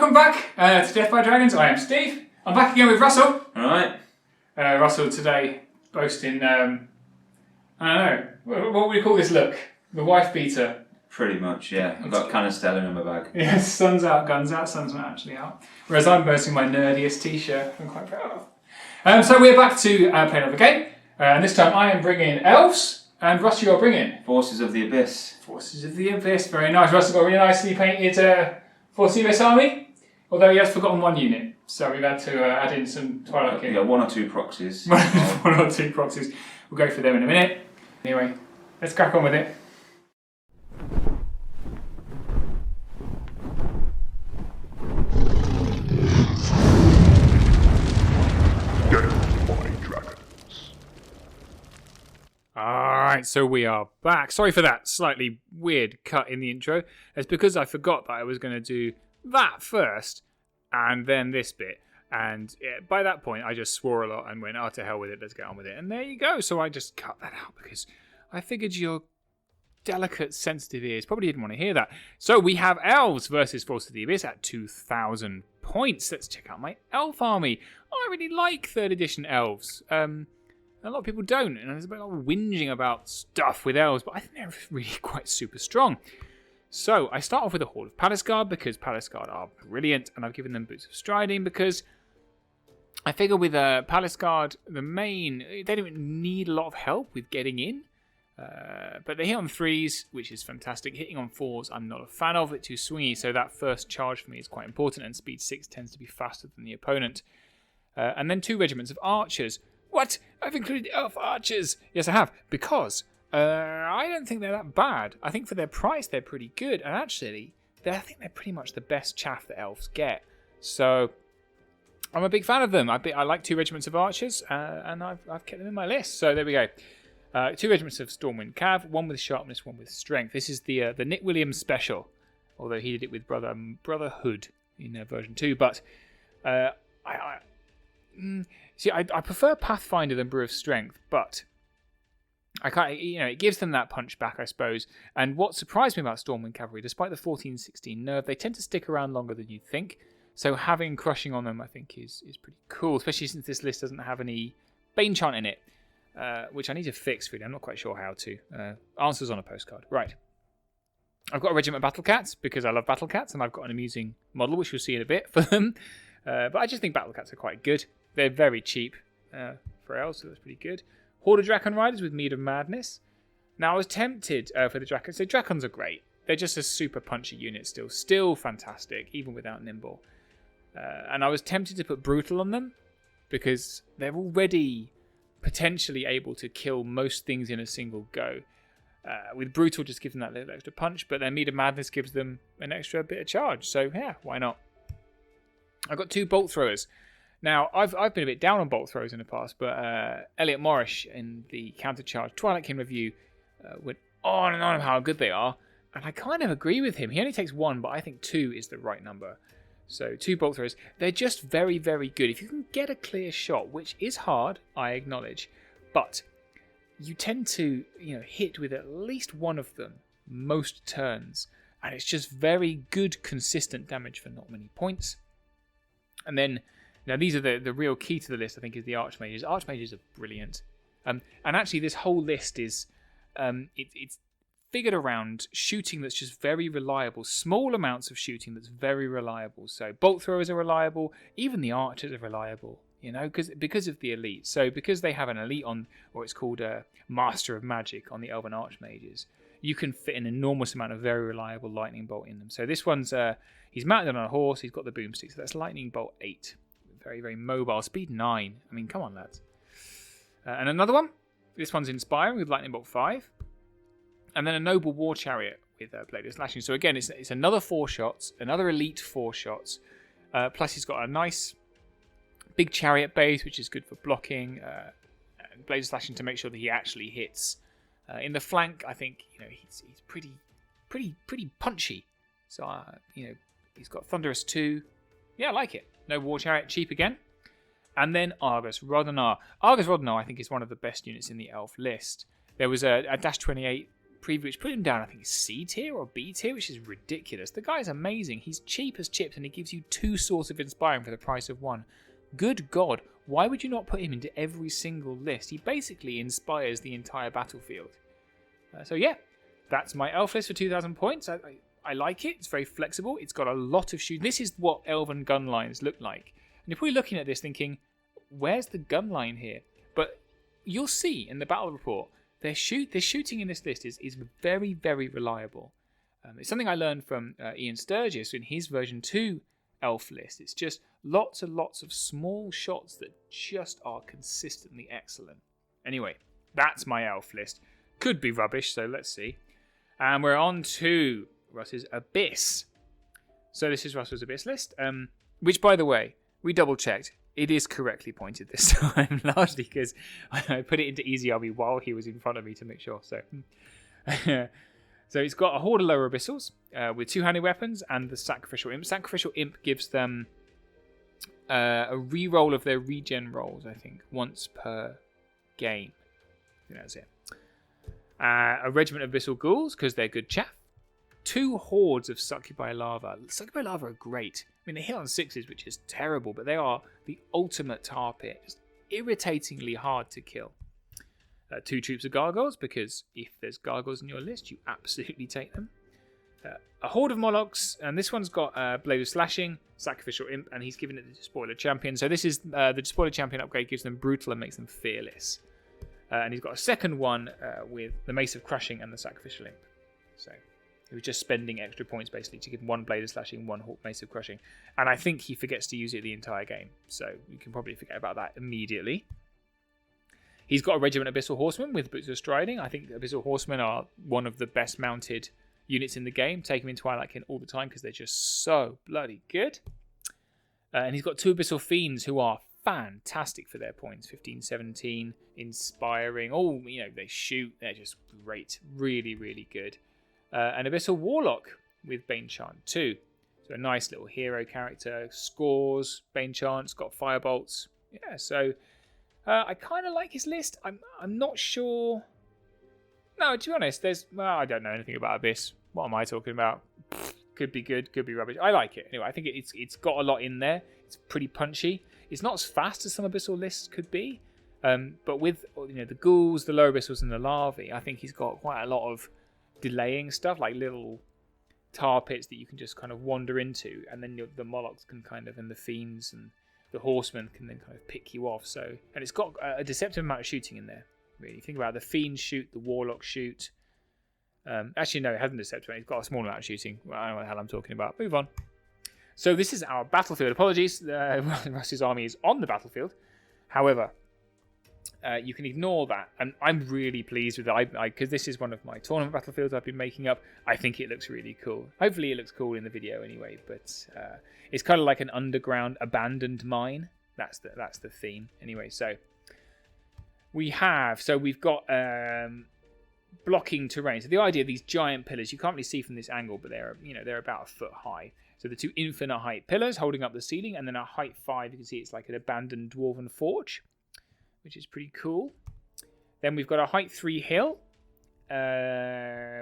welcome back to Death by Dragons. I am Steve. I'm back again with Russell. Alright. Russell today boasting, I don't know, what would we call this look? The wife beater. Pretty much, yeah. I've got Canistella in my bag. Yes, sun's out, guns out, sun's not actually out. Whereas I'm boasting my nerdiest t-shirt I'm quite proud of. So we're back to play another game. And this time I am bringing Elves, and Russ, you're bringing Forces of the Abyss. Forces of the Abyss, very nice. Russell got a really nicely painted Forces of the Abyss army, although he has forgotten one unit. So we've had to add in some Twilight King. Yeah, one or two proxies. One or two proxies. We'll go for them in a minute. Anyway, let's crack on with it. Alright, so we are back. Sorry for that slightly weird cut in the intro. It's because I forgot that I was going to do that first and then this bit. And by that point, I just swore a lot and went, oh, to hell with it, let's get on with it. And there you go. So I just cut that out because I figured your delicate, sensitive ears probably didn't want to hear that. So we have Elves versus Forces of the Abyss at 2,000 points. Let's check out my Elf army. I really like 3rd edition Elves. A lot of people don't, and there's a bit of whinging about stuff with elves, but I think they're really quite super strong. So I start off with a Horde of Palace Guard because Palace Guard are brilliant, and I've given them Boots of Striding because I figure with Palace Guard, they don't need a lot of help with getting in, but they hit on 3s, which is fantastic. Hitting on 4s, I'm not a fan of. It's too swingy, so that first charge for me is quite important, and speed 6 tends to be faster than the opponent. And then 2 regiments of archers. What? I've included elf archers. Yes, I have. Because I don't think they're that bad. I think for their price, they're pretty good. And actually, I think they're pretty much the best chaff that elves get. So I'm a big fan of them. I like 2 regiments of archers, and I've kept them in my list. So there we go. 2 regiments of Stormwind Cav, 1 with sharpness, 1 with strength. This is the Nick Williams special, although he did it with Brotherhood in version 2. But See, I prefer Pathfinder than Brew of Strength, but I can't. It gives them that punch back, I suppose. And what surprised me about Stormwind Cavalry, despite the 14-16 nerf, they tend to stick around longer than you'd think. So having crushing on them, I think, is pretty cool, especially since this list doesn't have any Bane Chant in it, which I need to fix. Really, I'm not quite sure how to. Answers on a postcard, right? I've got a regiment of Battle Cats because I love Battle Cats, and I've got an amusing model, which we'll see in a bit for them. But I just think Battle Cats are quite good. They're very cheap for elves, so that's pretty good. Horde of Drakon Riders with Mead of Madness. Now, I was tempted for the Drakons. So Drakons are great. They're just a super punchy unit still. Still fantastic, even without Nimble. And I was tempted to put Brutal on them, because they're already potentially able to kill most things in a single go. With Brutal, just gives them that little extra punch, but then Mead of Madness gives them an extra bit of charge. So, yeah, why not? I've got 2 Bolt Throwers. Now, I've been a bit down on bolt throws in the past, but Elliot Morris in the Countercharge Twilight King review went on and on about how good they are, and I kind of agree with him. He only takes 1, but I think 2 is the right number. So 2 bolt throws. They're just very, very good. If you can get a clear shot, which is hard, I acknowledge, but you tend to hit with at least one of them most turns, and it's just very good, consistent damage for not many points. And then now, these are the real key to the list, I think, is the Archmages. Archmages are brilliant. And actually, this whole list is it's figured around shooting that's just very reliable. Small amounts of shooting that's very reliable. So bolt throwers are reliable. Even the archers are reliable, because of the elite. So because they have an elite on, or it's called a Master of Magic on the Elven Archmages, you can fit an enormous amount of very reliable lightning bolt in them. So this one's, he's mounted on a horse. He's got the boomstick. So that's lightning bolt 8. Very, very mobile. Speed 9. I mean, come on, lads. And another one. This one's Inspiring with Lightning Bolt 5. And then a Noble War Chariot with Blade Slashing. So again, it's another 4 shots. Another elite 4 shots. Plus he's got a nice big chariot base, which is good for blocking. Blade Slashing to make sure that he actually hits. In the flank, I think, he's pretty punchy. So, he's got Thunderous 2. Yeah, I like it. No War Chariot, cheap again. And then Argus Rodnar. Argus Rodnar, I think, is one of the best units in the Elf list. There was a Dash 28 preview, which put him down, I think, C tier or B tier, which is ridiculous. The guy's amazing. He's cheap as chips, and he gives you 2 source of inspiring for the price of 1. Good God, why would you not put him into every single list? He basically inspires the entire battlefield. So yeah, that's my elf list for 2,000 points. I like it. It's very flexible. It's got a lot of shooting. This is what elven gun lines look like. And if we're looking at this thinking, where's the gun line here? But you'll see in the battle report, their shooting in this list is very, very reliable. It's something I learned from Ian Sturgis in his version 2 elf list. It's just lots and lots of small shots that just are consistently excellent. Anyway, that's my elf list. Could be rubbish, so let's see. And we're on to Russ's Abyss. So this is Russ's Abyss list, which, by the way, we double-checked. It is correctly pointed this time, largely because I put it into Easy RB while he was in front of me to make sure. So it's got a horde of lower abyssals with 2-handed weapons and the Sacrificial Imp. Sacrificial Imp gives them a reroll of their regen rolls, I think, once per game. I think that's it. A regiment of Abyssal Ghouls, because they're good chaff. 2 hordes of Succubi Larva. Succubi Larva are great. I mean, they hit on 6s, which is terrible, but they are the ultimate tar pit. Just irritatingly hard to kill. 2 troops of Gargoyles, because if there's Gargoyles in your list, you absolutely take them. A horde of Molochs, and this one's got Blade of Slashing, Sacrificial Imp, and he's given it the Despoiler Champion. So this is the Despoiler Champion upgrade, gives them Brutal and makes them Fearless. And he's got a second one with the Mace of Crushing and the Sacrificial Imp. So he was just spending extra points basically to give 1 Blade of Slashing, 1 Mace of Crushing. And I think he forgets to use it the entire game. So you can probably forget about that immediately. He's got a regiment of Abyssal Horsemen with Boots of Striding. I think Abyssal Horsemen are one of the best mounted units in the game. Take them in Twilight Kin all the time because they're just so bloody good. And he's got 2 Abyssal Fiends who are fantastic for their points. 15, 17, inspiring. Oh, they shoot. They're just great. Really, really good. An Abyssal Warlock with Bane Chant too. So a nice little hero character. Scores, Bane Chant's got Firebolts. Yeah, so I kind of like his list. I'm not sure. No, to be honest, I don't know anything about Abyss. What am I talking about? Could be good, could be rubbish. I like it. Anyway, I think it's got a lot in there. It's pretty punchy. It's not as fast as some Abyssal lists could be. But with the ghouls, the lower abyssals, and the larvae, I think he's got quite a lot of delaying stuff, like little tar pits that you can just kind of wander into, and then the Molochs can kind of, and the fiends and the horsemen can then kind of pick you off. So, and it's got a deceptive amount of shooting in there. Really, think about it. The fiends shoot, the warlocks shoot. Actually, no, it hasn't deceptive. It's got a small amount of shooting. Well, I don't know what the hell I'm talking about. Move on. So this is our battlefield. Apologies, Russ's army is on the battlefield. However, you can ignore that, and I'm really pleased with it because this is one of my tournament battlefields I've been making up. I think it looks really cool. Hopefully it looks cool in the video anyway, but it's kind of like an underground abandoned mine. That's the theme anyway. So we've got blocking terrain. So the idea of these giant pillars, you can't really see from this angle, but they're about a foot high. So the 2 infinite height pillars holding up the ceiling, and then a height 5, you can see it's like an abandoned dwarven forge, which is pretty cool. Then we've got a height 3 hill.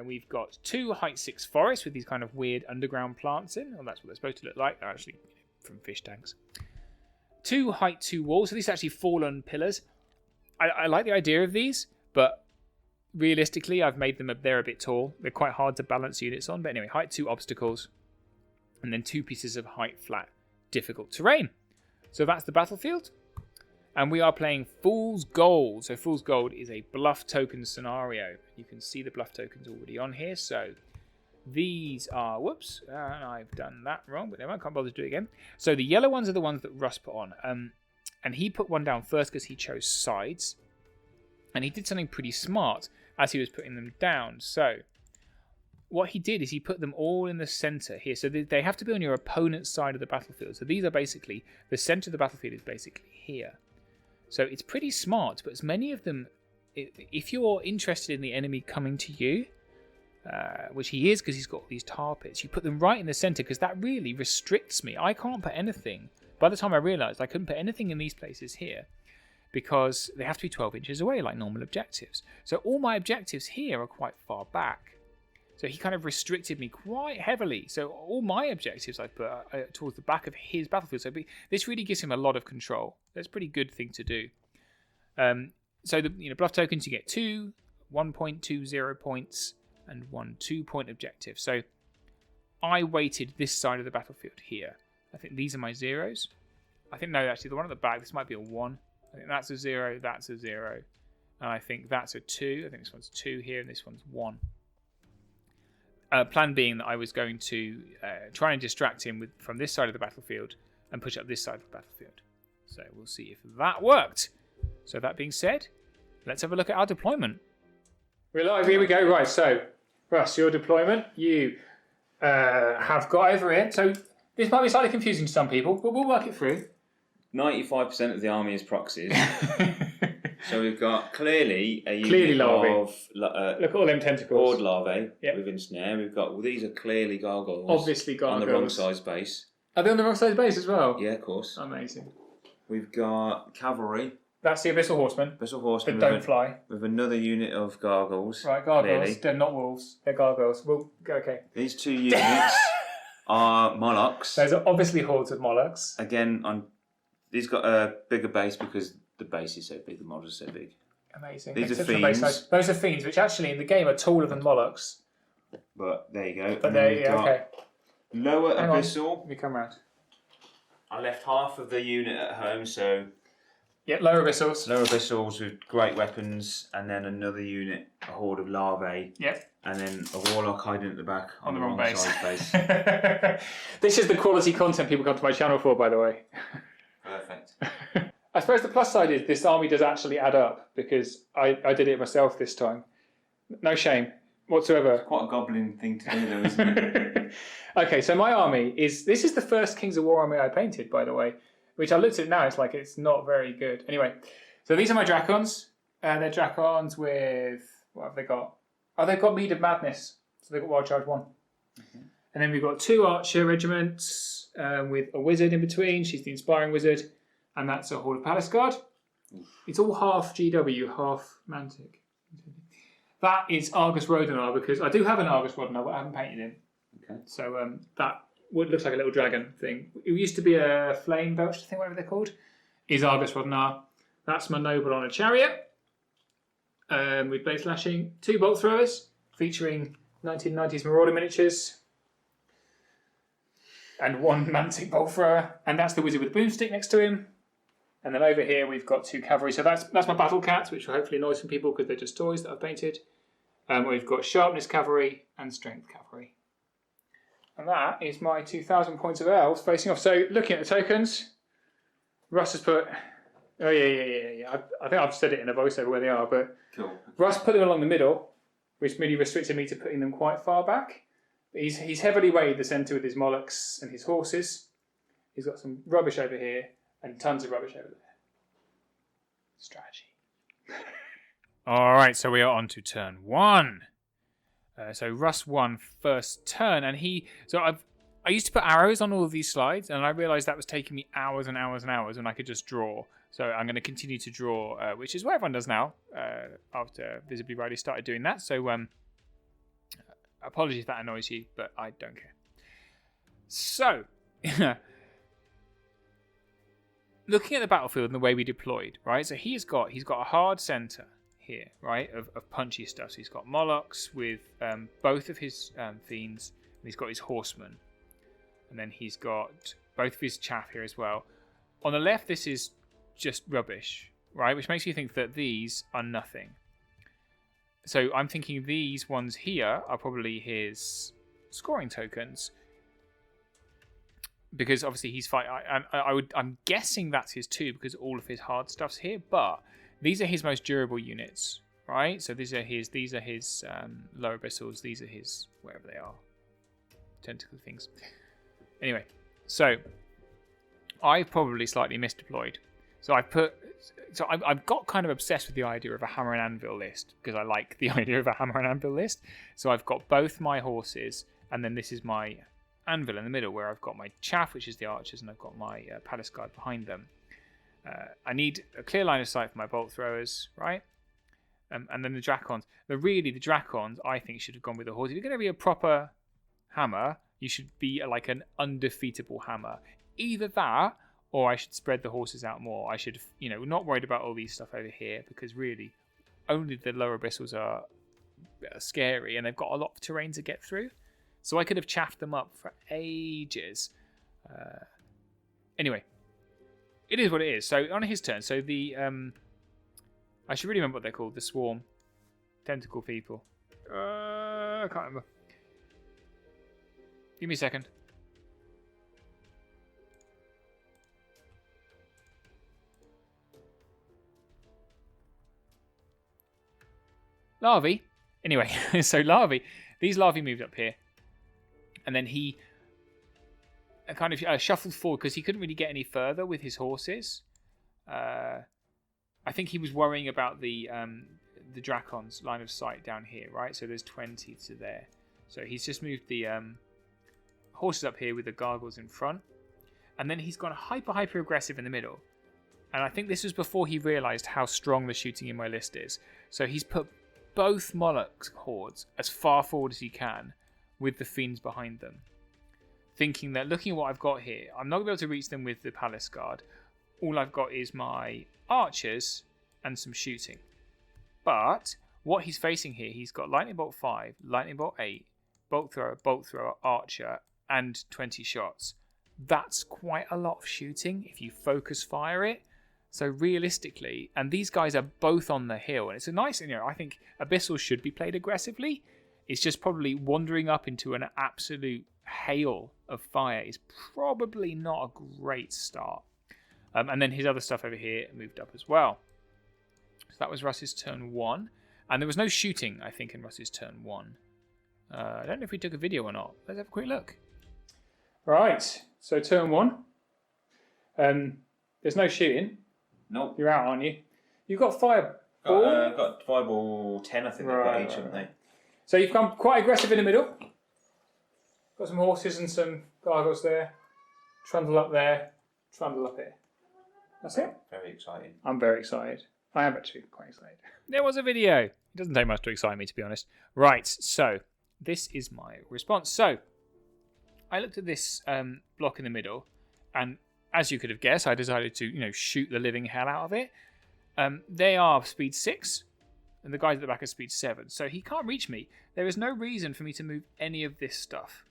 We've got 2 height 6 forests with these kind of weird underground plants in. Well, that's what they're supposed to look like. They're actually from fish tanks. 2 height 2 walls. So these are actually fallen pillars. I like the idea of these, but realistically, I've made them they're a bit tall. They're quite hard to balance units on. But anyway, height 2 obstacles. And then 2 pieces of height flat difficult terrain. So that's the battlefield. And we are playing Fool's Gold. So Fool's Gold is a bluff token scenario. You can see the bluff tokens already on here. So these are... Whoops. I've done that wrong. But never mind. Can't bother to do it again. So the yellow ones are the ones that Russ put on. And he put one down first because he chose sides. And he did something pretty smart as he was putting them down. So what he did is he put them all in the center here. So they have to be on your opponent's side of the battlefield. So these are basically... The center of the battlefield is basically here. So it's pretty smart, but as many of them, if you're interested in the enemy coming to you, which he is because he's got these tar pits, you put them right in the center because that really restricts me. I can't put anything. By the time I realized I couldn't put anything in these places here. because they have to be 12 inches away like normal objectives. So all my objectives here are quite far back. So he kind of restricted me quite heavily. So all my objectives I put towards the back of his battlefield. So this really gives him a lot of control. That's a pretty good thing to do. So the bluff tokens, you get 2 1.2 0 points and 1 2-point objective. So I weighted this side of the battlefield here. I think these are my zeros. I think, no, actually, the one at the back, this might be a 1. I think that's a 0, that's a 0. And I think that's a 2. I think this one's 2 here, and this one's 1. Plan being that I was going to try and distract him from this side of the battlefield and push up this side of the battlefield. So we'll see if that worked. So that being said, let's have a look at our deployment. We're live, here we go. Right, so, Russ, your deployment, you have got over here. So this might be slightly confusing to some people, but we'll work it through. 95% of the army is proxies. So we've got clearly a Clearly unit larvae. of Look at all them tentacles. horde larvae Yep. within snare. We've got, well, these are clearly gargoyles. Obviously On the wrong gargoyles. size base. Are they on the wrong side of the base as well? Yeah, of course. Amazing. We've got cavalry. That's the Abyssal Horsemen. Abyssal That horsemen. don't fly. With another unit of gargoyles. Right, gargoyles. Clearly. They're not wolves. They're gargoyles. We'll go, okay. These 2 units are Molochs. Those are obviously hordes of Molochs. Again, these got a bigger base because the base is so big, the models are so big. Amazing. These are Exceptional base fiends. size. Those are fiends, which actually in the game are taller than Molochs. But there you go. But And then they're, we've yeah, got okay. Lower Hang on. Abyssal. Let me come round. I left half of the unit at home, so Yep, lower Abyssals. Lower Abyssals with great weapons, and then another unit, a horde of larvae, Yep, and then a warlock hiding at the back on the wrong base. size base. This is the quality content people come to my channel for, by the way. Perfect. I suppose the plus side is this army does actually add up, because I did it myself this time. No shame whatsoever. Quite a goblin thing to do, though, isn't it? Okay, so my army this is the first Kings of War army I painted, by the way, which I looked at now, it's like it's not very good. Anyway, so these are my Dracons. They're Dracons with, what have they got? Oh, they've got Mead of Madness, so they've got Wild Charge 1. Mm-hmm. And then we've got 2 Archer regiments with a wizard in between. She's the Inspiring Wizard, and that's a Horde of Palace Guard. It's all half GW, half Mantic. That is Argus Rodanar, because I do have an Argus Rodanar, but I haven't painted him. Okay. So that looks like a little dragon thing. It used to be a flame belched thing, whatever they're called. Is Argus Rodanar. That's my noble on a chariot. With blade slashing. 2 bolt throwers, featuring 1990s Marauder miniatures. And 1 Mantic bolt thrower. And that's the wizard with the boomstick next to him. And then over here we've got 2 cavalry. So that's my battle cats, which will hopefully annoy some people because they're just toys that I've painted. We've got sharpness cavalry and strength cavalry. And that is my 2,000 points of elves facing off. So looking at the tokens, Russ has put... Oh, yeah. I think I've said it in a voiceover where they are, but Cool. Russ put them along the middle, which really restricted me to putting them quite far back. But he's heavily weighted the centre with his Molochs and his horses. He's got some rubbish over here and tons of rubbish over there. Strategy. All right, so we are on to turn 1. So Russ won first turn, and I used to put arrows on all of these slides, and I realised that was taking me hours and hours and hours, and I could just draw. So I'm going to continue to draw, which is what everyone does now, after Visibly Riley started doing that. So apologies if that annoys you, but I don't care. So, looking at the battlefield and the way we deployed, right? So he's got a hard centre here, right, of punchy stuff. So he's got Molochs with both of his fiends, and he's got his horsemen, and then he's got both of his chaff here as well. On the left, this is just rubbish, right, which makes me think that these are nothing. So I'm thinking these ones here are probably his scoring tokens, because obviously he's fighting. I'm guessing that's his 2 because all of his hard stuff's here, but these are his most durable units, right? So these are his lower abyssals. These are his wherever they are, tentacle things. Anyway, so I've probably slightly misdeployed. So I've got kind of obsessed with the idea of a hammer and anvil list because I like the idea of a hammer and anvil list. So I've got both my horses, and then this is my anvil in the middle where I've got my chaff, which is the archers, and I've got my palace guard behind them. I need a clear line of sight for my bolt throwers, right? And then the Dracons. But really, the Dracons, I think, should have gone with the horse. If you're going to be a proper hammer, you should be like an undefeatable hammer. Either that, or I should spread the horses out more. I should, not worried about all these stuff over here, because really, only the lower abyssals are scary, and they've got a lot of terrain to get through. So I could have chaffed them up for ages. Anyway, it is what it is. So on his turn, so the I should really remember what they're called. The swarm, tentacle people. I can't remember. Give me a second. Larvae. Anyway, so larvae. These larvae moved up here, and then he kind of shuffled forward because he couldn't really get any further with his horses. I think he was worrying about the Dracon's line of sight down here, right? So there's 20 to there. So he's just moved the horses up here with the gargoyles in front, and then he's gone hyper aggressive in the middle. And I think this was before he realised how strong the shooting in my list is. So he's put both Moloch hordes as far forward as he can, with the fiends behind them, thinking that looking at what I've got here, I'm not going to be able to reach them with the palace guard. All I've got is my archers and some shooting. But what he's facing here, he's got lightning bolt 5, lightning bolt 8, bolt thrower, archer, and 20 shots. That's quite a lot of shooting if you focus fire it. So realistically, and these guys are both on the hill, and it's a nice, I think Abyssal should be played aggressively. It's just probably wandering up into an absolute hail of fire is probably not a great start. And then his other stuff over here moved up as well. So that was Russ's turn 1. And there was no shooting, I think, in Russ's turn 1. I don't know if we took a video or not. Let's have a quick look. Right, so turn 1. There's no shooting. Nope. You're out, aren't you? You've got fireball. Got fireball 10, I think they've got each, haven't they? So you've come quite aggressive in the middle. Got some horses and some gargoyles there. Trundle up there. Trundle up here. That's it. Very exciting. I'm very excited. I am actually quite excited. There was a video. It doesn't take much to excite me, to be honest. Right, so this is my response. So I looked at this block in the middle, and as you could have guessed, I decided to, shoot the living hell out of it. They are speed 6, and the guys at the back are speed 7. So he can't reach me. There is no reason for me to move any of this stuff.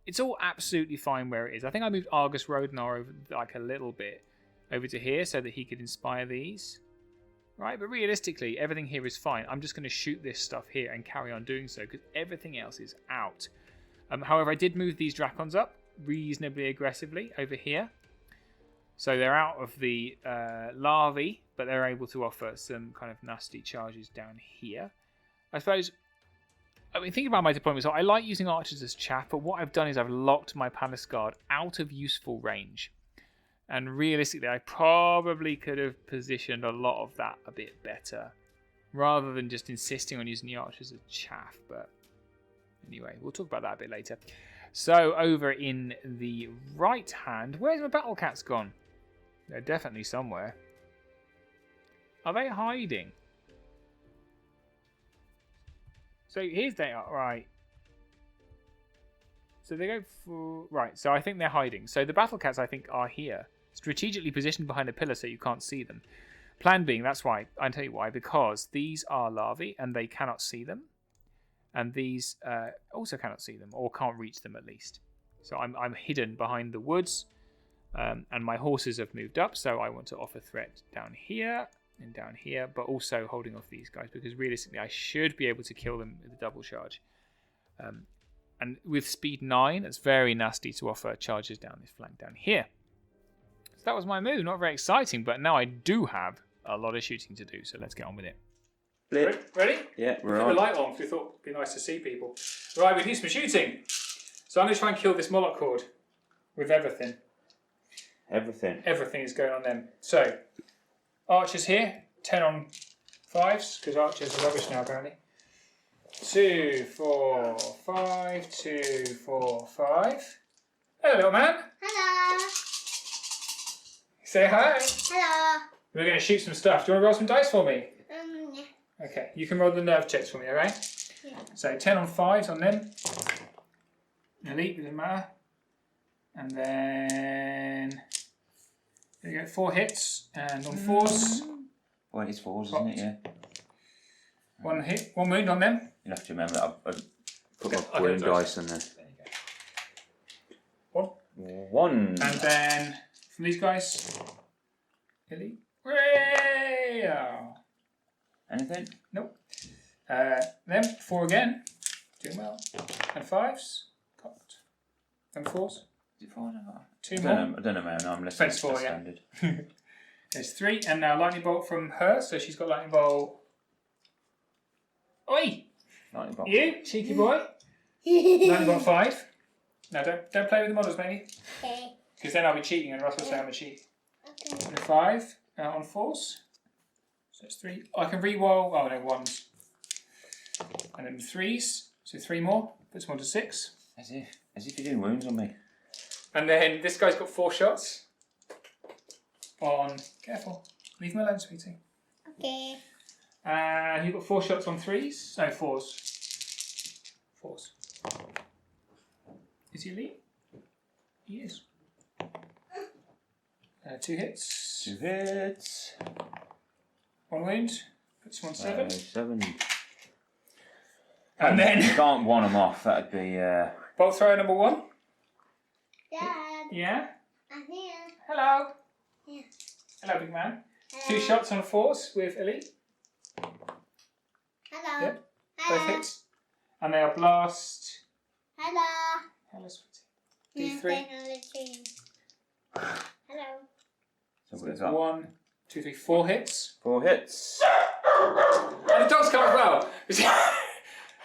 It's all absolutely fine where it is. I think I moved Argus Rodnar over like a little bit over to here so that he could inspire these. Right, but realistically, everything here is fine. I'm just going to shoot this stuff here and carry on doing so because everything else is out. However, I did move these Dracons up reasonably aggressively over here. So they're out of the larvae, but they're able to offer some kind of nasty charges down here. I suppose, thinking about my deployment, so I like using archers as chaff, but what I've done is I've locked my palace guard out of useful range. And realistically, I probably could have positioned a lot of that a bit better, rather than just insisting on using the archers as chaff. But anyway, we'll talk about that a bit later. So over in the right hand, where's my battle cats gone? They're definitely somewhere. Are they hiding? So here's they are, right. So they go for... Right, so I think they're hiding. So the battle cats, I think, are here. Strategically positioned behind a pillar so you can't see them. Plan being, that's why. I'll tell you why. Because these are larvae and they cannot see them. And these also cannot see them, or can't reach them at least. So I'm hidden behind the woods. And my horses have moved up, so I want to offer threat down here and down here, but also holding off these guys, because realistically I should be able to kill them with a double charge. And with speed 9, it's very nasty to offer charges down this flank down here. So that was my move. Not very exciting, but now I do have a lot of shooting to do, so let's get on with it. Ready? Yeah, we're Put on. the light on, because we thought it'd be nice to see people. Right, we do some shooting. So I'm going to try and kill this Moloch horde with everything. Everything is going on them. So, archers here, 10 on 5s, because archers are rubbish now apparently. 2, 4, 5, 2, 4, 5. Hello, little man. Hello. Say hi. Hello. We're going to shoot some stuff. Do you want to roll some dice for me? Yeah. Okay, you can roll the nerve checks for me, alright? Yeah. So 10 on 5s on them. Elite, doesn't matter. And then there you go, 4 hits, and on 4s. Well, it's 4s, isn't it? Yeah. 1 hit, 1 wound on them. You'll have to remember that I've put Okay, my wound dice in there. There you go. 1. And then from these guys, Elite. Hooray! Oh. Anything? Nope. Them, 4 again. Doing well. And 5s. Cocked. And 4s. Is it 4? 2 I more. don't know, man. I'm listening Defense to 4, the yeah. standard. There's 3, and now lightning bolt from her, so she's got lightning bolt. Oi! Lightning bolt. You, cheeky boy. Lightning bolt 5. Now don't play with the models, maybe, Okay. because then I'll be cheating, and Russ will say I'm a cheat. Okay. And 5 on 4s. So it's 3. I can re-roll. Oh no, 1s. And then 3s. So 3 more. Puts 1 to 6. As if you're doing wounds on me. And then this guy's got 4 shots. On. Careful. Leave him alone, sweetie. Okay. And you've got 4 shots on 3s. No, 4s. 4s. Is he elite? He is. 2 hits. 2 hits. 1 wound. Puts 1 7. 7. And then You can't one them off. That'd be. bolt thrower number 1. Dad, Yeah. I'm here. Hello. Yeah. Hello, big man. 2 Hello. shots on 4s with elite. Hello. Yep. Both Hello. hits. And they are blast. Hello. Hello, sweetie. D3. Hello. So we've got 1, 2, 3, 4 hits. 4 hits. And the dogs come as well.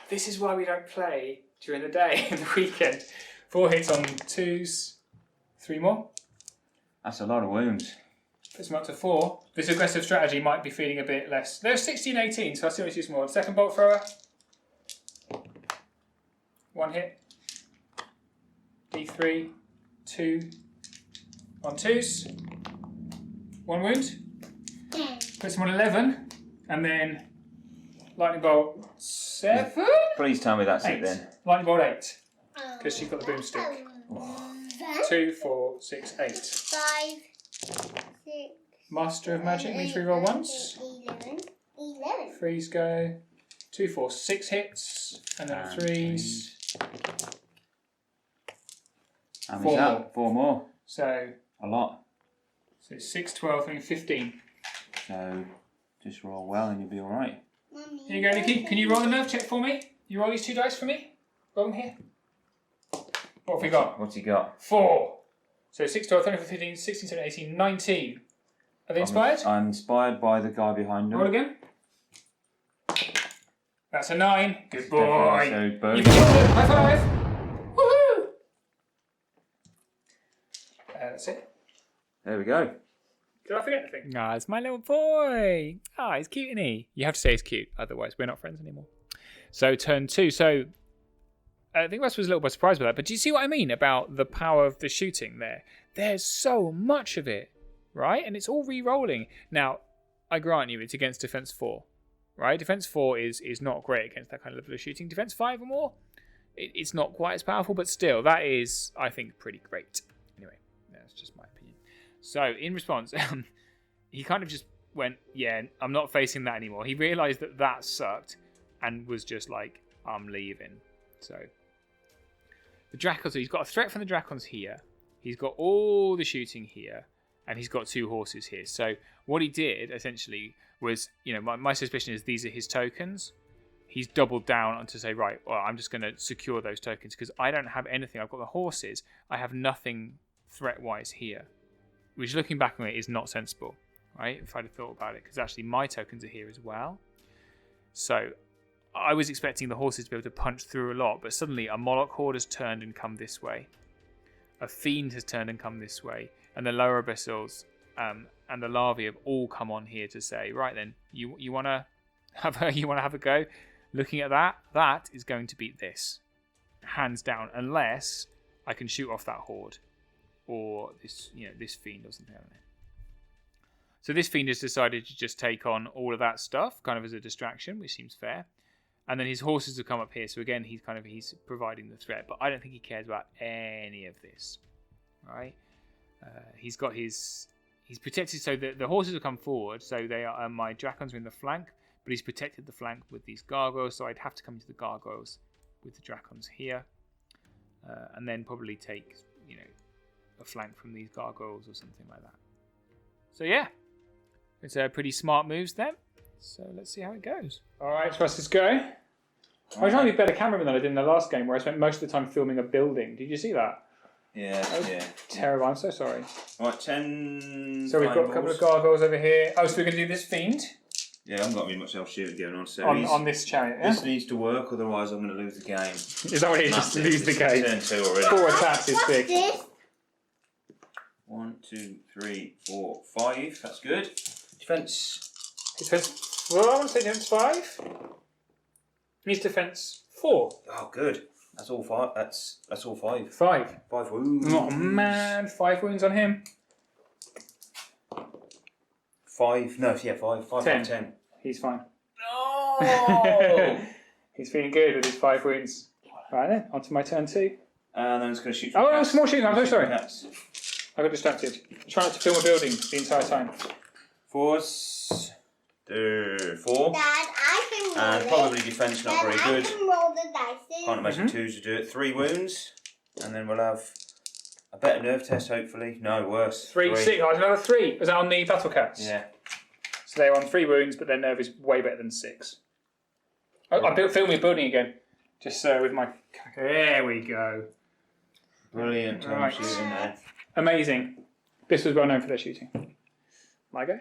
This is why we don't play during the day and the weekend. 4 hits on 2s. 3 more. That's a lot of wounds. Puts them up to 4. This aggressive strategy might be feeling a bit less. They're 16-18, so I still need to use more. Second bolt thrower. 1 hit. D3. 2 on 2s. 1 wound. Puts him on 11. And then lightning bolt 7. Please tell me that's 8. it then. Lightning bolt 8. Because she's got the boomstick. 2, 4, 6, 8. 5, 6. Master of Magic means reroll once. 11. 3s go. 2, 4, 6 hits. And then 3s. How 4 many's more. that? 4 more. So A lot. 6, 12, and 15. So just roll well and you'll be alright. Here you go, Nikki. Can you roll a nerve check for me? You roll these 2 dice for me? Roll them here. What have we got? What's he got? 4. So 6, 12, 13, 14, 15, 16, 17, 18, 19. Are they inspired? I'm inspired by the guy behind them. Roll again. That's a 9. Good boy. So You both. can it. High 5. Woohoo! That's it. There we go. Did I forget anything? Ah, it's my little boy. Ah, he's cute, isn't he? You have to say he's cute, otherwise we're not friends anymore. So turn 2. So I think Russ was a little bit surprised by that. But do you see what I mean about the power of the shooting there? There's so much of it, right? And it's all re-rolling. Now, I grant you, it's against Defense 4, right? Defense 4 is not great against that kind of level of shooting. Defense 5 or more, it's not quite as powerful, but still, that is, I think, pretty great. Anyway, that's just my opinion. So, in response, he kind of just went, yeah, I'm not facing that anymore. He realised that sucked and was just like, I'm leaving. So, the Dracons, so he's got a threat from the Dracons here. He's got all the shooting here. And he's got 2 horses here. So, what he did, essentially, was, my suspicion is these are his tokens. He's doubled down on to say, right, well, I'm just going to secure those tokens because I don't have anything. I've got the horses. I have nothing threat-wise here. Which, looking back on it, is not sensible, right? If I'd have thought about it. Because actually, my tokens are here as well. So, I was expecting the horses to be able to punch through a lot. But suddenly, a Moloch horde has turned and come this way. A Fiend has turned and come this way. And the lower abyssals and the larvae have all come on here to say, right then, you want to have a go? Looking at that is going to beat this, hands down, unless I can shoot off that horde or this this fiend or something. I don't know. So this fiend has decided to just take on all of that stuff, kind of as a distraction, which seems fair. And then his horses have come up here, so again he's providing the threat, but I don't think he cares about any of this. Right? He's protected, so the horses have come forward, so they are my dragons are in the flank, but he's protected the flank with these gargoyles, so I'd have to come into the gargoyles with the dragons here, and then probably take a flank from these gargoyles or something like that. So yeah, it's pretty smart moves then. So let's see how it goes. All right, so let's go. I was trying to be a better cameraman than I did in the last game, where I spent most of the time filming a building. Did you see that? Yeah, yeah. Terrible. I'm so sorry. Right, 10. So we've got a couple of gargoyles over here. Oh, so we're going to do this fiend? Yeah, I haven't got really much else shooting going on. So on this chariot, yeah? This needs to work, otherwise I'm going to lose the game. Is that what it is? Just lose the game? Turn 2 already. 4 attacks is big. This. 1, 2, 3, 4, 5. That's good. Defense. Defense 4. I want to say defense 5. Needs defense 4. Oh, good. That's all 5. That's all 5. 5. 5 wounds. Oh man, 5 wounds on him. 5. No, yeah, 5. 5 10. out of 10. He's fine. No. He's feeling good with his 5 wounds. Right then, on to my turn 2. And then it's going to shoot. Oh, no, small shooting. I'm so sorry. Cats. I got distracted. Trying not to film a building the entire time. 4s. 4. Dad, I can roll And it. probably defense not Dad, very I good. can roll the dice. Can't imagine 2s to do it. 3 wounds. And then we'll have a better nerve test, hopefully. No, worse. 3, 6. Oh, another 3. Was that on the battle cats? Yeah. So they're on 3 wounds, but their nerve is way better than 6. I'm filming a building again. Just with my... There we go. Brilliant Right. shooting there. Amazing. This was well known for their shooting. My go.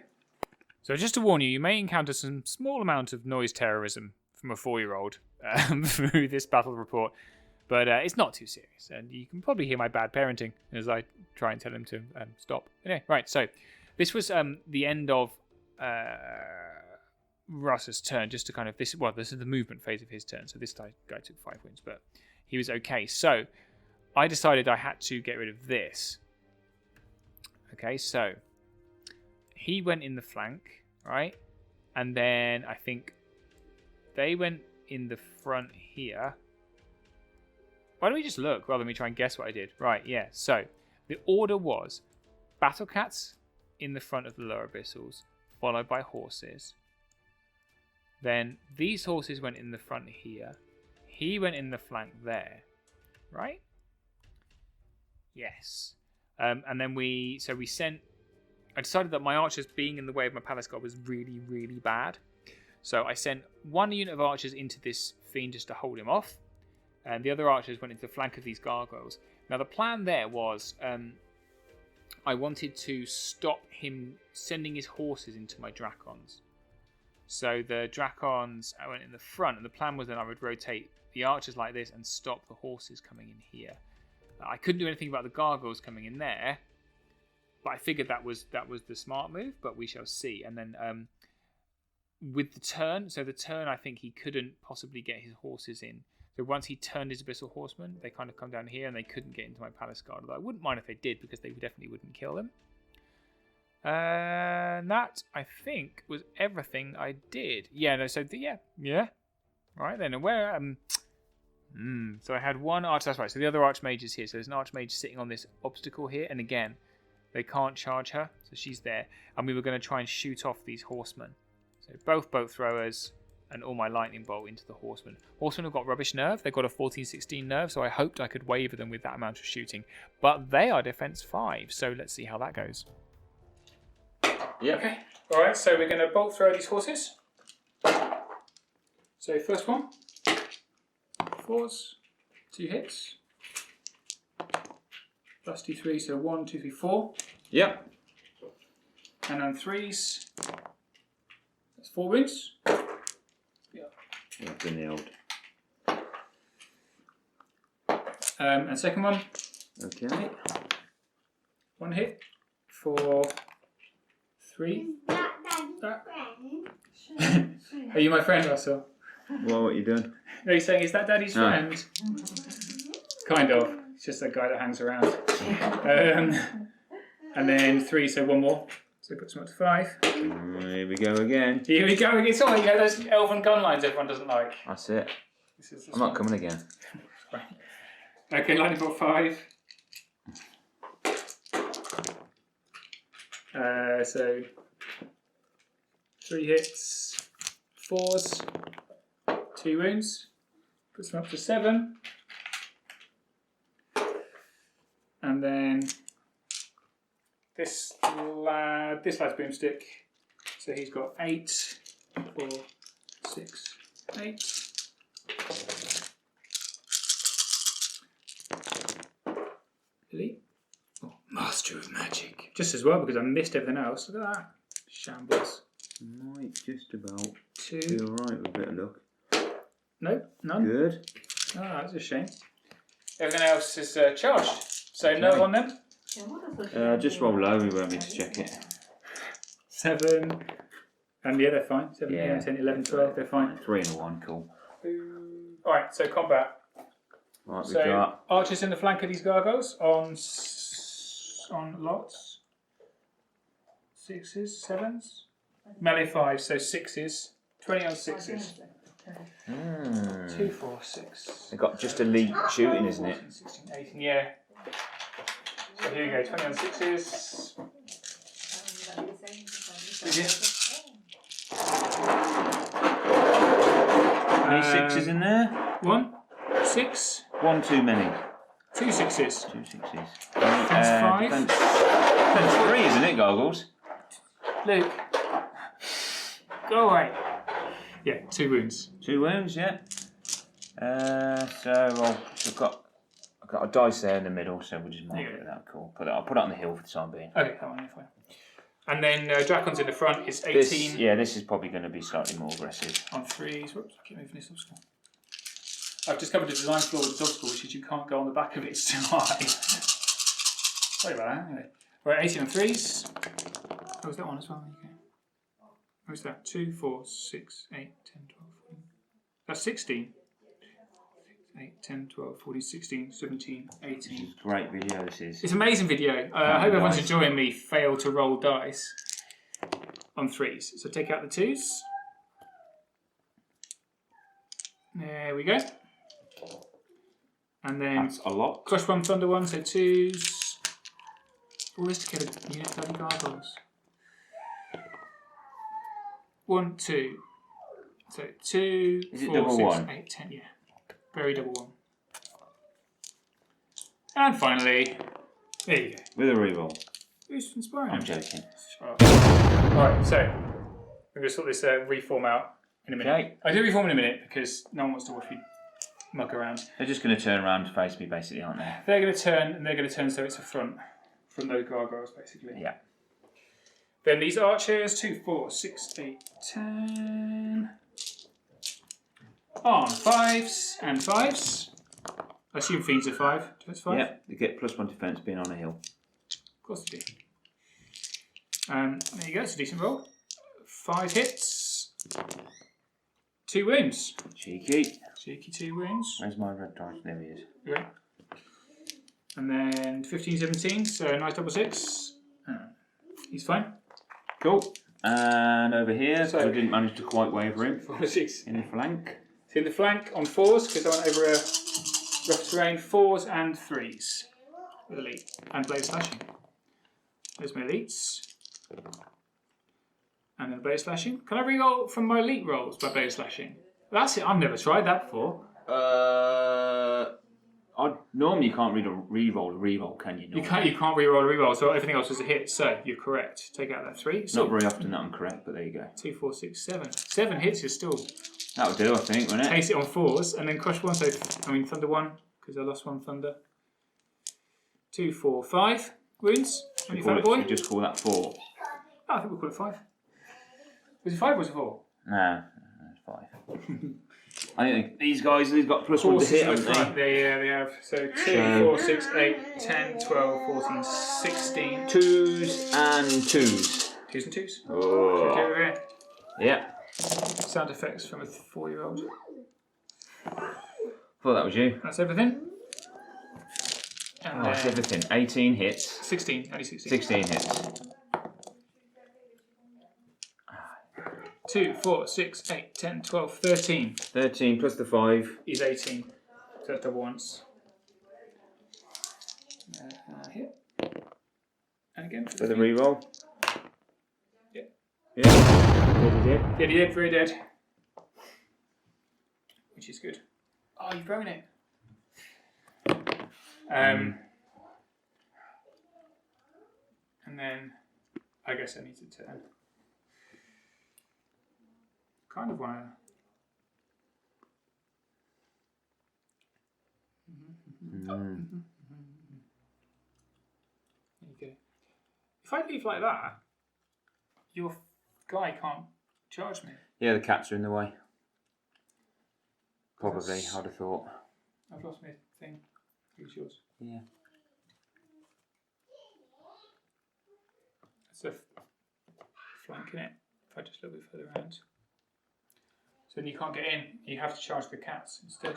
So just to warn you, you may encounter some small amount of noise terrorism from a 4-year-old through this battle report, but it's not too serious, and you can probably hear my bad parenting as I try and tell him to stop. Anyway, right, so this was the end of Russ's turn, just to kind of... this is the movement phase of his turn, so this guy took 5 wounds, but he was okay. So I decided I had to get rid of this. Okay, so he went in the flank, right? And then I think they went in the front here. Why don't we just look rather than me try and guess what I did? Right, yeah. So the order was battle cats in the front of the lower abyssals, followed by horses. Then these horses went in the front here. He went in the flank there, right? Yes. And then I decided that my archers being in the way of my palace guard was really, really bad. So I sent 1 unit of archers into this fiend just to hold him off. And the other archers went into the flank of these gargoyles. Now the plan there was I wanted to stop him sending his horses into my dracons. So the dracons went in the front, and the plan was that I would rotate the archers like this and stop the horses coming in here. I couldn't do anything about the gargoyles coming in there, but I figured that was the smart move, but we shall see. And then with the turn, I think he couldn't possibly get his horses in. So once he turned his Abyssal Horsemen, they kind of come down here and they couldn't get into my Palace Guard. Although I wouldn't mind if they did, because they definitely wouldn't kill them. And that, I think, was everything I did. Yeah, no, so, yeah. Right then, and where, so I had 1 arch, that's right, so the other Archmage is here. So there's an Archmage sitting on this obstacle here, and again, they can't charge her, so she's there. And we were going to try and shoot off these horsemen. So both boat throwers and all my lightning bolt into the horsemen. Horsemen have got rubbish nerve. They've got a 14-16 nerve, so I hoped I could waver them with that amount of shooting. But they are defense 5, so let's see how that goes. Yeah. Okay. All right, so we're going to bolt throw these horses. So first one. 4s, 2 hits. Plus 2, 3, so 1, 2, 3, 4. Yep. And then 3s. That's 4 wounds. Yeah, been nailed. And second one. Okay. 1 hit for 3. Is that Daddy's friend? Are you my friend, Russell? Well, what are you doing? No, he's saying, is that Daddy's friend? Kind of. It's just a guy that hangs around. And then 3, so 1 more. So it puts them up to 5. Here we go again. Here we go. It's all those elven gun lines everyone doesn't like. That's it. This I'm not coming again. Right. Okay, lightning bolt 5. So 3 hits, 4s, 2 wounds. Puts them up to 7. And then this lad's boomstick. So he's got 8, 4, 6, 8. Elite. Oh, Master of Magic. Just as well because I missed everything else. Look at that. Shambles. Might just about 2. be alright with a bit of luck. Nope, none. Good. Oh, that's a shame. Everything else is charged. So no on them. Just roll low, we won't need to check it. 7. And yeah, they're fine. 7, Yeah. 10, 11, 12, they're fine. 3 and a 1, cool. Alright, so combat. Right, we've So got archers in the flank of these gargoyles on lots. 6s, 7s. Melee 5, so 6s. 20 on 6s. 2, 4, 6. they've got just elite shooting, isn't it? 14, 16, 18, yeah. So here we go, 20 on 6s. Any 6s in there? 1, 6, 1 too many. 2 6s. 2 6s. Defense 5. Defense 3, isn't it, Goggles? Luke. Go away. Yeah, 2 wounds. 2 wounds, yeah. I've got a dice there in the middle, so we'll just mark it that. Cool. I'll put it on the hill for the time being. Okay, that one, you're fine. And then Dracon's in the front is 18 This is probably going to be slightly more aggressive. on 3s. Whoops, I keep moving this obstacle. I've discovered a design flaw with this obstacle, which is you can't go on the back of it, it's too high. Sorry about that. Anyway. Right, 18 on 3s. Oh, was that one as well? Okay. What was that? 2, 4, 6, 8, 10, 12, 14. That's 16. 8, 10, 12, 14, 16, 17, 18. Great video, this is. It's an amazing video. I hope everyone's enjoying me fail to roll dice on 3s. So take out the 2s. There we go. And then That's a lot. crush 1, thunder 1, so 2s. All this to get a unit bloody gargoyles. 1, 2. So 2, Is it 4, double 6, one? 8, 10, yeah. Very double 1. And finally, there you go. With a reroll. Who's inspiring? I'm joking. Alright, so we're going to sort this reform out in a minute. Okay. I do reform in a minute because no one wants to watch me muck around. They're just going to turn around to face me, basically, aren't they? They're going to turn, and they're going to turn so it's a front from those gargoyles, basically. Yeah. Then these archers, 2, 4, 6, 8, 10. On 5s and 5s. I assume fiends are 5. Defense 5? Yeah, they get +1 defense being on a hill. Of course they do. There you go, it's a decent roll. 5 hits. 2 wounds. Cheeky. Cheeky 2 wounds. Where's my red dice? There he is. Okay. And then 15, 17, so a nice double 6. He's fine. Cool. And over here, So- I didn't manage to quite waver him 4, 6. in the flank. So in the flank on 4s, because I went over a rough terrain, 4s and 3s with elite and blade slashing. There's my elites. And then blade slashing. Can I re-roll from my elite rolls by blade slashing? That's it, I've never tried that before. Normally you can't re-roll a re-roll, can you? You can't re-roll a re-roll, so everything else is a hit, so you're correct. Take out that 3. So Not very often that I'm correct, but there you go. 2, 4, 6, 7. 7 hits is still That'll do, I think, won't it? taste it on 4s, and then crush 1, so thunder 1, because I lost 1 thunder. 2, 4, 5 wounds. We Boy. just call that 4. Oh, I think we'll call it 5. Was it 5 or was it 4? Nah, it's 5. I think these guys, they've got +1 to Horses hit, in the haven't front. they? Yeah, they have. So 2, 4, 6, 8, 10, 12, 14, 16. 2s and 2s. 2s and 2s. Oh. Okay, over here. Yeah. Sound effects from a 4-year-old. Thought that was you. That's everything. And Oh, that's everything. 18 hits. 16, only 16. 16 hits. 2, 4, 6, 8, 10, 12, 13. 13 plus the 5. Is 18. So that's double once. Here. And again For the reroll. Yeah. Yeah. Yeah, he did. Very dead. Which is good. Oh, you've broken it. And then I guess I need to turn. Kind of want to. There you go. If I leave like that, your guy can't charge me. Yeah, the cats are in the way. Probably, I'd have thought. I've lost my thing. Who's yours? Yeah. It's a flank in it. If I just a little bit further around. So then you can't get in. You have to charge the cats instead.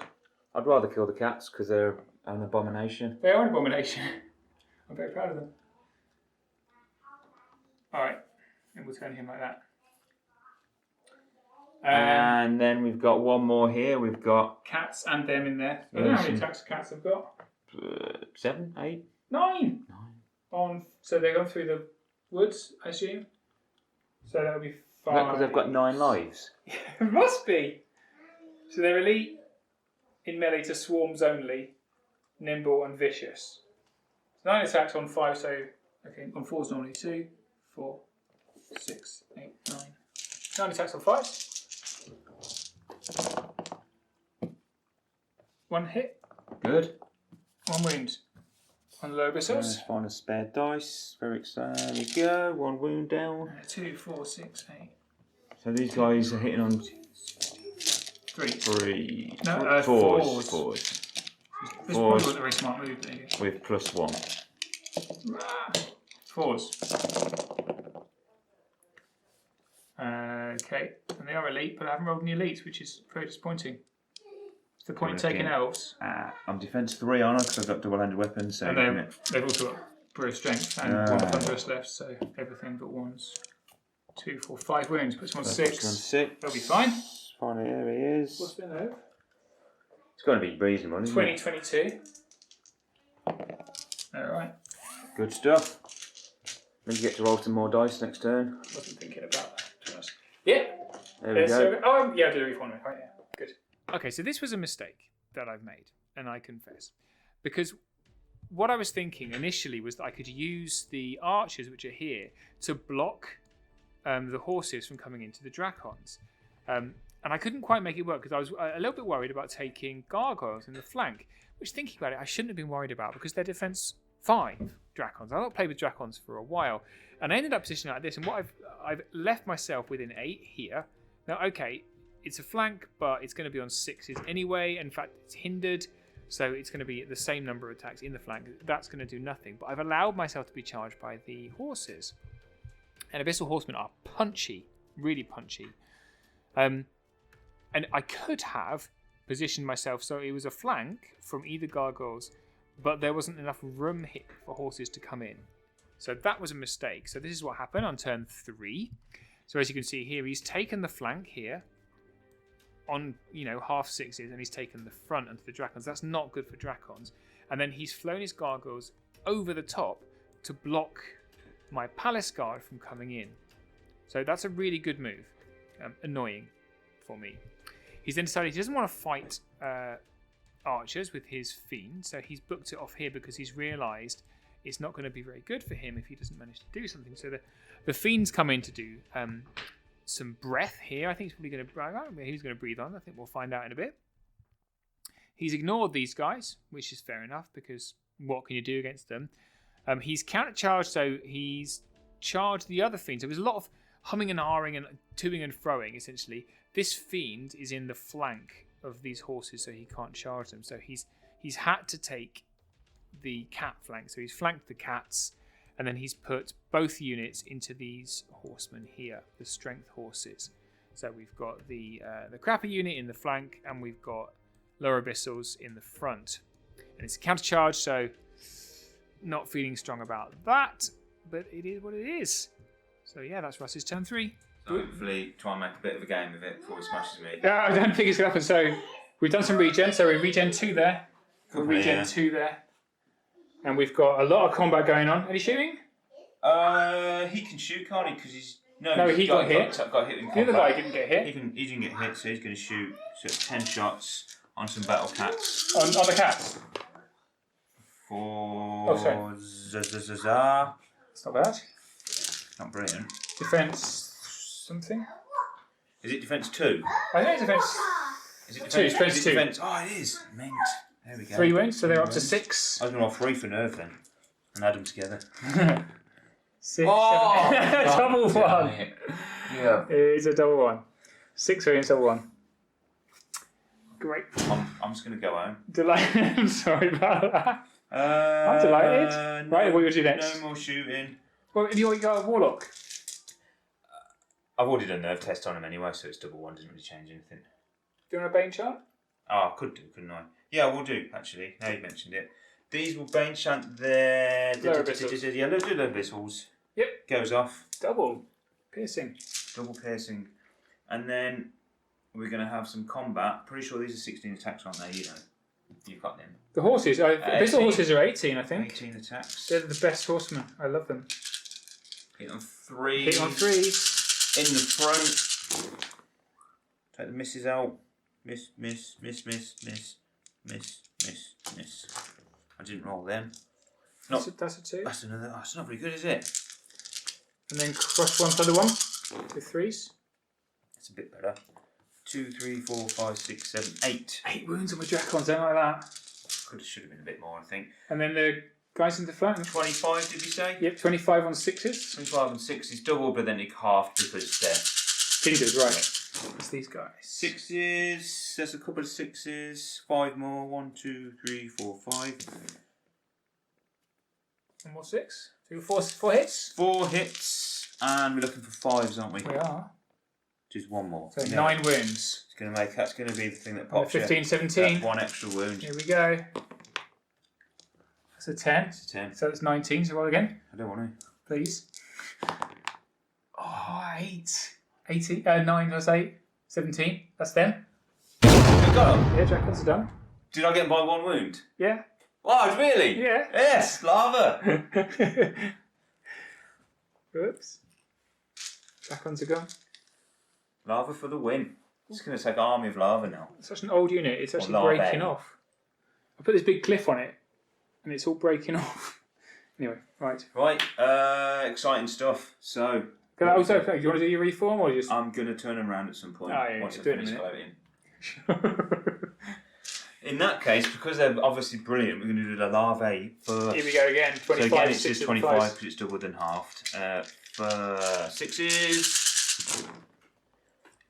I'd rather kill the cats because they're an abomination. They are an abomination. I'm very proud of them. Alright. And we'll turn him like that. And then we've got one more here. We've got cats and them in there. I don't know how many attacks cats I've got. 7, 8, 9. 9. So they've gone through the woods, I assume. So that'll be 5. Because they've got 9 lives. It must be. So they're elite in melee to swarms only, nimble and vicious. 9 attacks on 5, so okay, on 4s normally 2, 4, 6, 8, 9. 9 attacks on 5. 1 hit. Good. 1 wound. On Lobisos. Let's find a spare dice. Very excited. There we go. 1 wound down. 2, 4, 6, 8. So these guys are hitting on 3. 3. No, 4s. 4s. 4s. This probably wasn't a very smart move. There you go. With +1. 4s. Okay, and they are elite, but I haven't rolled any elites, which is very disappointing. What's the point in taking elves? I'm defense 3 on because I've got double-handed weapons. So And they've also got brute strength and 1 thunderous left, so everything but 1s. 2, 4, 5 wounds, puts him on 6. They'll be fine. Finally, there he is. What's been over? It's got to be reasonable, isn't it? 2022. Alright. Good stuff. Then you get to roll some more dice next turn. Wasn't thinking about that, to be honest. Yeah. There we go. Oh, yeah, I did a refund. Right, yeah. Good. Okay, so this was a mistake that I've made, and I confess. Because what I was thinking initially was that I could use the archers, which are here, to block the horses from coming into the Dracons. And I couldn't quite make it work because I was a little bit worried about taking gargoyles in the flank, which, thinking about it, I shouldn't have been worried about because they're defense 5 Dracons. I've not played with Dracons for a while, and I ended up positioning like this. And what I've left myself within 8 here. Now, okay, it's a flank, but it's going to be on 6s anyway. In fact, it's hindered, so it's going to be the same number of attacks in the flank. That's going to do nothing. But I've allowed myself to be charged by the horses, and Abyssal Horsemen are punchy, really punchy. And I could have positioned myself so it was a flank from either gargoyles, but there wasn't enough room here for horses to come in. So that was a mistake. So this is what happened on turn 3. So as you can see here, he's taken the flank here on, half 6s, and he's taken the front onto the Dracons. That's not good for Dracons. And then he's flown his gargoyles over the top to block my Palace Guard from coming in. So that's a really good move. Annoying for me. He's then decided he doesn't want to fight archers with his fiend, so he's booked it off here because he's realised it's not going to be very good for him if he doesn't manage to do something. So the fiends come in to do some breath here. I think he's probably going to breathe on. I think we'll find out in a bit. He's ignored these guys, which is fair enough because what can you do against them? He's counter-charged, so he's charged the other fiend. So there's a lot of humming and ahhing and toing and froing, essentially. This fiend is in the flank of these horses, so he can't charge them. So he's had to take the cat flank. So he's flanked the cats, and then he's put both units into these horsemen here, the strength horses. So we've got the crappy unit in the flank, and we've got lower abyssals in the front. And it's a counter charge, so not feeling strong about that, but it is what it is. So yeah, that's Russ's turn 3. So hopefully try and make a bit of a game of it before he smashes me. Yeah, I don't think it's going to happen. So we've done some regen. So we're regen 2 there. We're regen 2 there. And we've got a lot of combat going on. Any shooting? He can shoot, can't he? Because he's... No, he got hit. Got hit in combat. The other guy didn't get hit. He didn't get hit, so he's going to shoot 10 shots on some battle cats. On the cats? For... Oh, sorry. It's not bad. Not brilliant. Defense something? Is it defense 2? I think it's defense... Is it Two, defense, defense 2. Defense, oh, it is. Mint. There we go. 3 wounds, so they're up to 6. I was going to roll 3 for nerve then. And add them together. 6, Oh! 7... double 1. Yeah. It's a double 1. 6 wounds, double 1. Great. I'm just going to go home. Delighted. I'm sorry about that. I'm delighted. Right, what you do next? No more shooting. Well, you got a warlock. I've already done a nerve test on him anyway, so it's double 1. Doesn't really change anything. Do you want a Bane chant? Oh, I could do, couldn't I? Yeah, I will do, actually. Now you mentioned it. These will Bane chant their... Lower abyssals. Yeah, low abyssals. Yep. Goes off. Double piercing. Double piercing. And then we're going to have some combat. Pretty sure these are 16 attacks, aren't they? You know. You've got them. The horses. Abyssal horses are 18, I think. 18 attacks. They're the best horsemen. I love them. Hit on 3. Hit on 3s. In the front. Take the misses out. Miss. I didn't roll them. That's a 2. That's another. Oh, it's not very good, is it? And then crush 1 for the 1. 2 3s. It's a bit better. 2, 3, 4, 5, 6, 7, 8. 8 wounds on my dracons, don't like that. Should have been a bit more, I think. And then the guys in the front. 25, did you say? Yep, 25 on 6s. 25 and 6 is double, but then it halved because they're Fingers, right. It's these guys. 6s. There's a couple of 6s. 5 more. 1, 2, 3, 4, 5. 1 more 6. 4 hits. 4 hits, and we're looking for 5s, aren't we? We are. Just 1 more. So 9 wounds. That's going to be the thing that pops 15, 17. That's 1 extra wound. Here we go. That's a 10. It's a 10. So it's 19. So roll again, I don't want to. please. Oh, 8. 18. 9 plus 8. 17. That's them. I got him. Yeah, dragons are done. Did I get by 1 wound? Yeah. Oh, really? Yeah. Yes, lava. Oops. Dragons are gone. Lava for the win. It's going to take an army of lava now. It's such an old unit. It's actually larvae. breaking off. I put this big cliff on it, and it's all breaking off. Anyway, right. Right, exciting stuff. So, Do you want to do your reform or just? I'm going to turn them around at some point Oh, yeah, once I do it in a finish minute. floating. In that case, because they're obviously brilliant, we're going to do the larvae first. Here we go again. 25. So again, it's just 25 25. because it's doubled and halved. For 6s.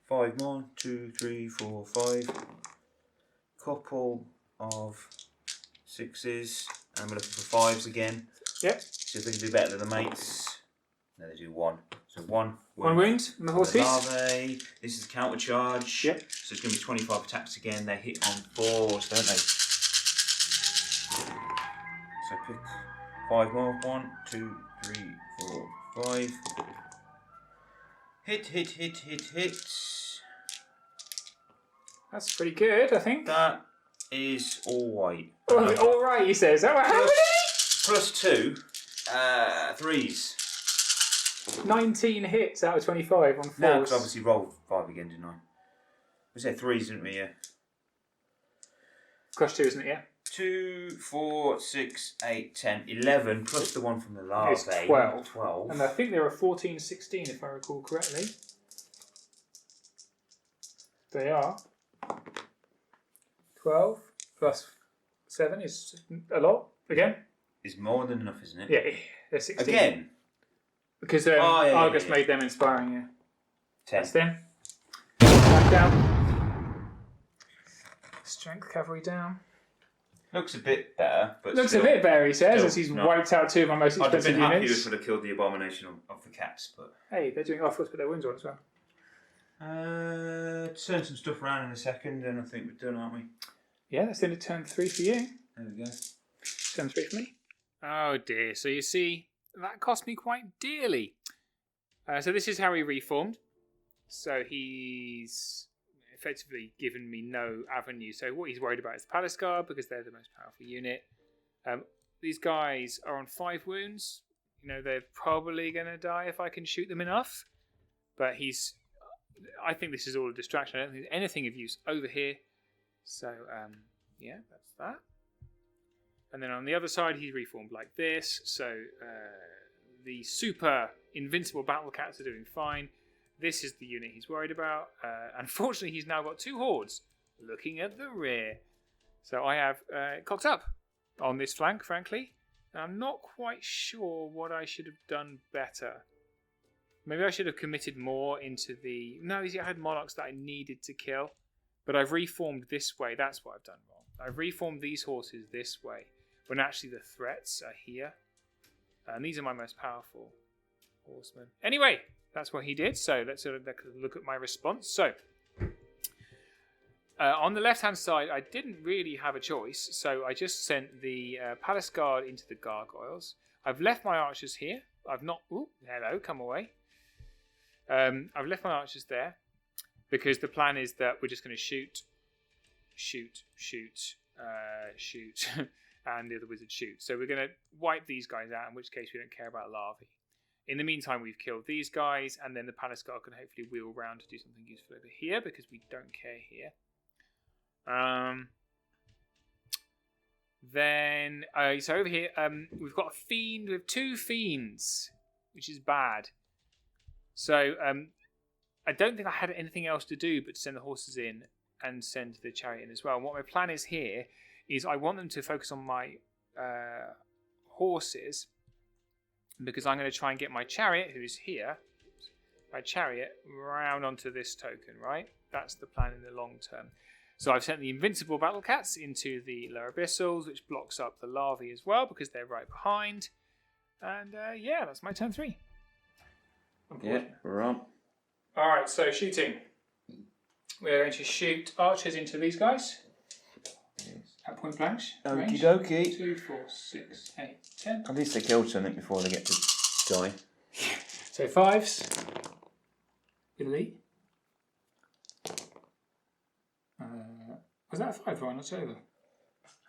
5 more. 2, 3, 4, 5. Couple of 6s. And we're looking for 5s again. Yep. See if they can do better than the mates. No, they do 1. So 1 1 wound on the horses. Larvae. This is counter charge. Yep. So it's going to be 25 attacks again. They hit on 4s, don't they? So pick 5 more. 1, 2, 3, 4, 5. Hit. That's pretty good, I think. That is all right. All right, he says. How many? Plus 2, 3s. 19 hits out of 25 on 4s. No, because obviously rolled 5 again, didn't I? We said 3s, didn't we? Yeah. Crush 2, isn't it? Yeah. 2, 4, 6, 8, 10, 11, plus the one from the larvae. It's 12. 12. And I think there are 14, 16, if I recall correctly. They are. 12 plus 7 is a lot. Again? Is more than enough, isn't it? Yeah, they're 16. Again? Because Argus made them inspiring, yeah. 10. That's them. Back down. Strength cavalry down. Looks a bit better, but Looks still, a bit better, he says, still as he's not. wiped out 2 of my most I'd have expensive been happy units. if I would have killed the abomination of the cats, but... Hey, they're doing off. Let's put their wounds on as well. Turn some stuff around in a second, and I think we're done, aren't we? Yeah, that's the end of turn 3 for you. There we go. Turn 3 for me. Oh dear, so you see, that cost me quite dearly. So this is how he reformed. So he's effectively given me no avenue. So what he's worried about is the Palace Guard because they're the most powerful unit. These guys are on 5 wounds. You know, they're probably going to die if I can shoot them enough. But I think this is all a distraction. I don't think there's anything of use over here. So, yeah, that's that. And then on the other side, he's reformed like this. So the super invincible battle cats are doing fine. This is the unit he's worried about. Unfortunately, he's now got 2 hordes looking at the rear. So I have cocked up on this flank, frankly. I'm not quite sure what I should have done better. Maybe I should have committed more into the... No, I had monarchs that I needed to kill. But I've reformed this way. That's what I've done wrong. I've reformed these horses this way. When actually the threats are here. And these are my most powerful horsemen. Anyway, that's what he did. So let's look at my response. So, on the left-hand side, I didn't really have a choice. So I just sent the Palace Guard into the gargoyles. I've left my archers here. I've not... Ooh, hello, come away. I've left my archers there because the plan is that we're just going to shoot, and the other wizards shoot. So we're going to wipe these guys out, in which case we don't care about larvae. In the meantime, we've killed these guys, and then the Palace Guard can hopefully wheel around to do something useful over here because we don't care here. Then, so over here, we've got a fiend. We have 2 fiends, which is bad. So, I don't think I had anything else to do but to send the horses in and send the chariot in as well. And what my plan is here is I want them to focus on my horses because I'm going to try and get my chariot, who's here, my chariot, round onto this token, right? That's the plan in the long term. So I've sent the invincible battle cats into the lower abyssals, which blocks up the larvae as well because they're right behind. And yeah, that's my turn 3. Yeah, we're on. Alright, so shooting. We're going to shoot archers into these guys. At point blank. Okie dokie. 2, 4, 6, 8, 10. At least they killed something before they get to die. So 5s. Elite. Was that a 5 or not over?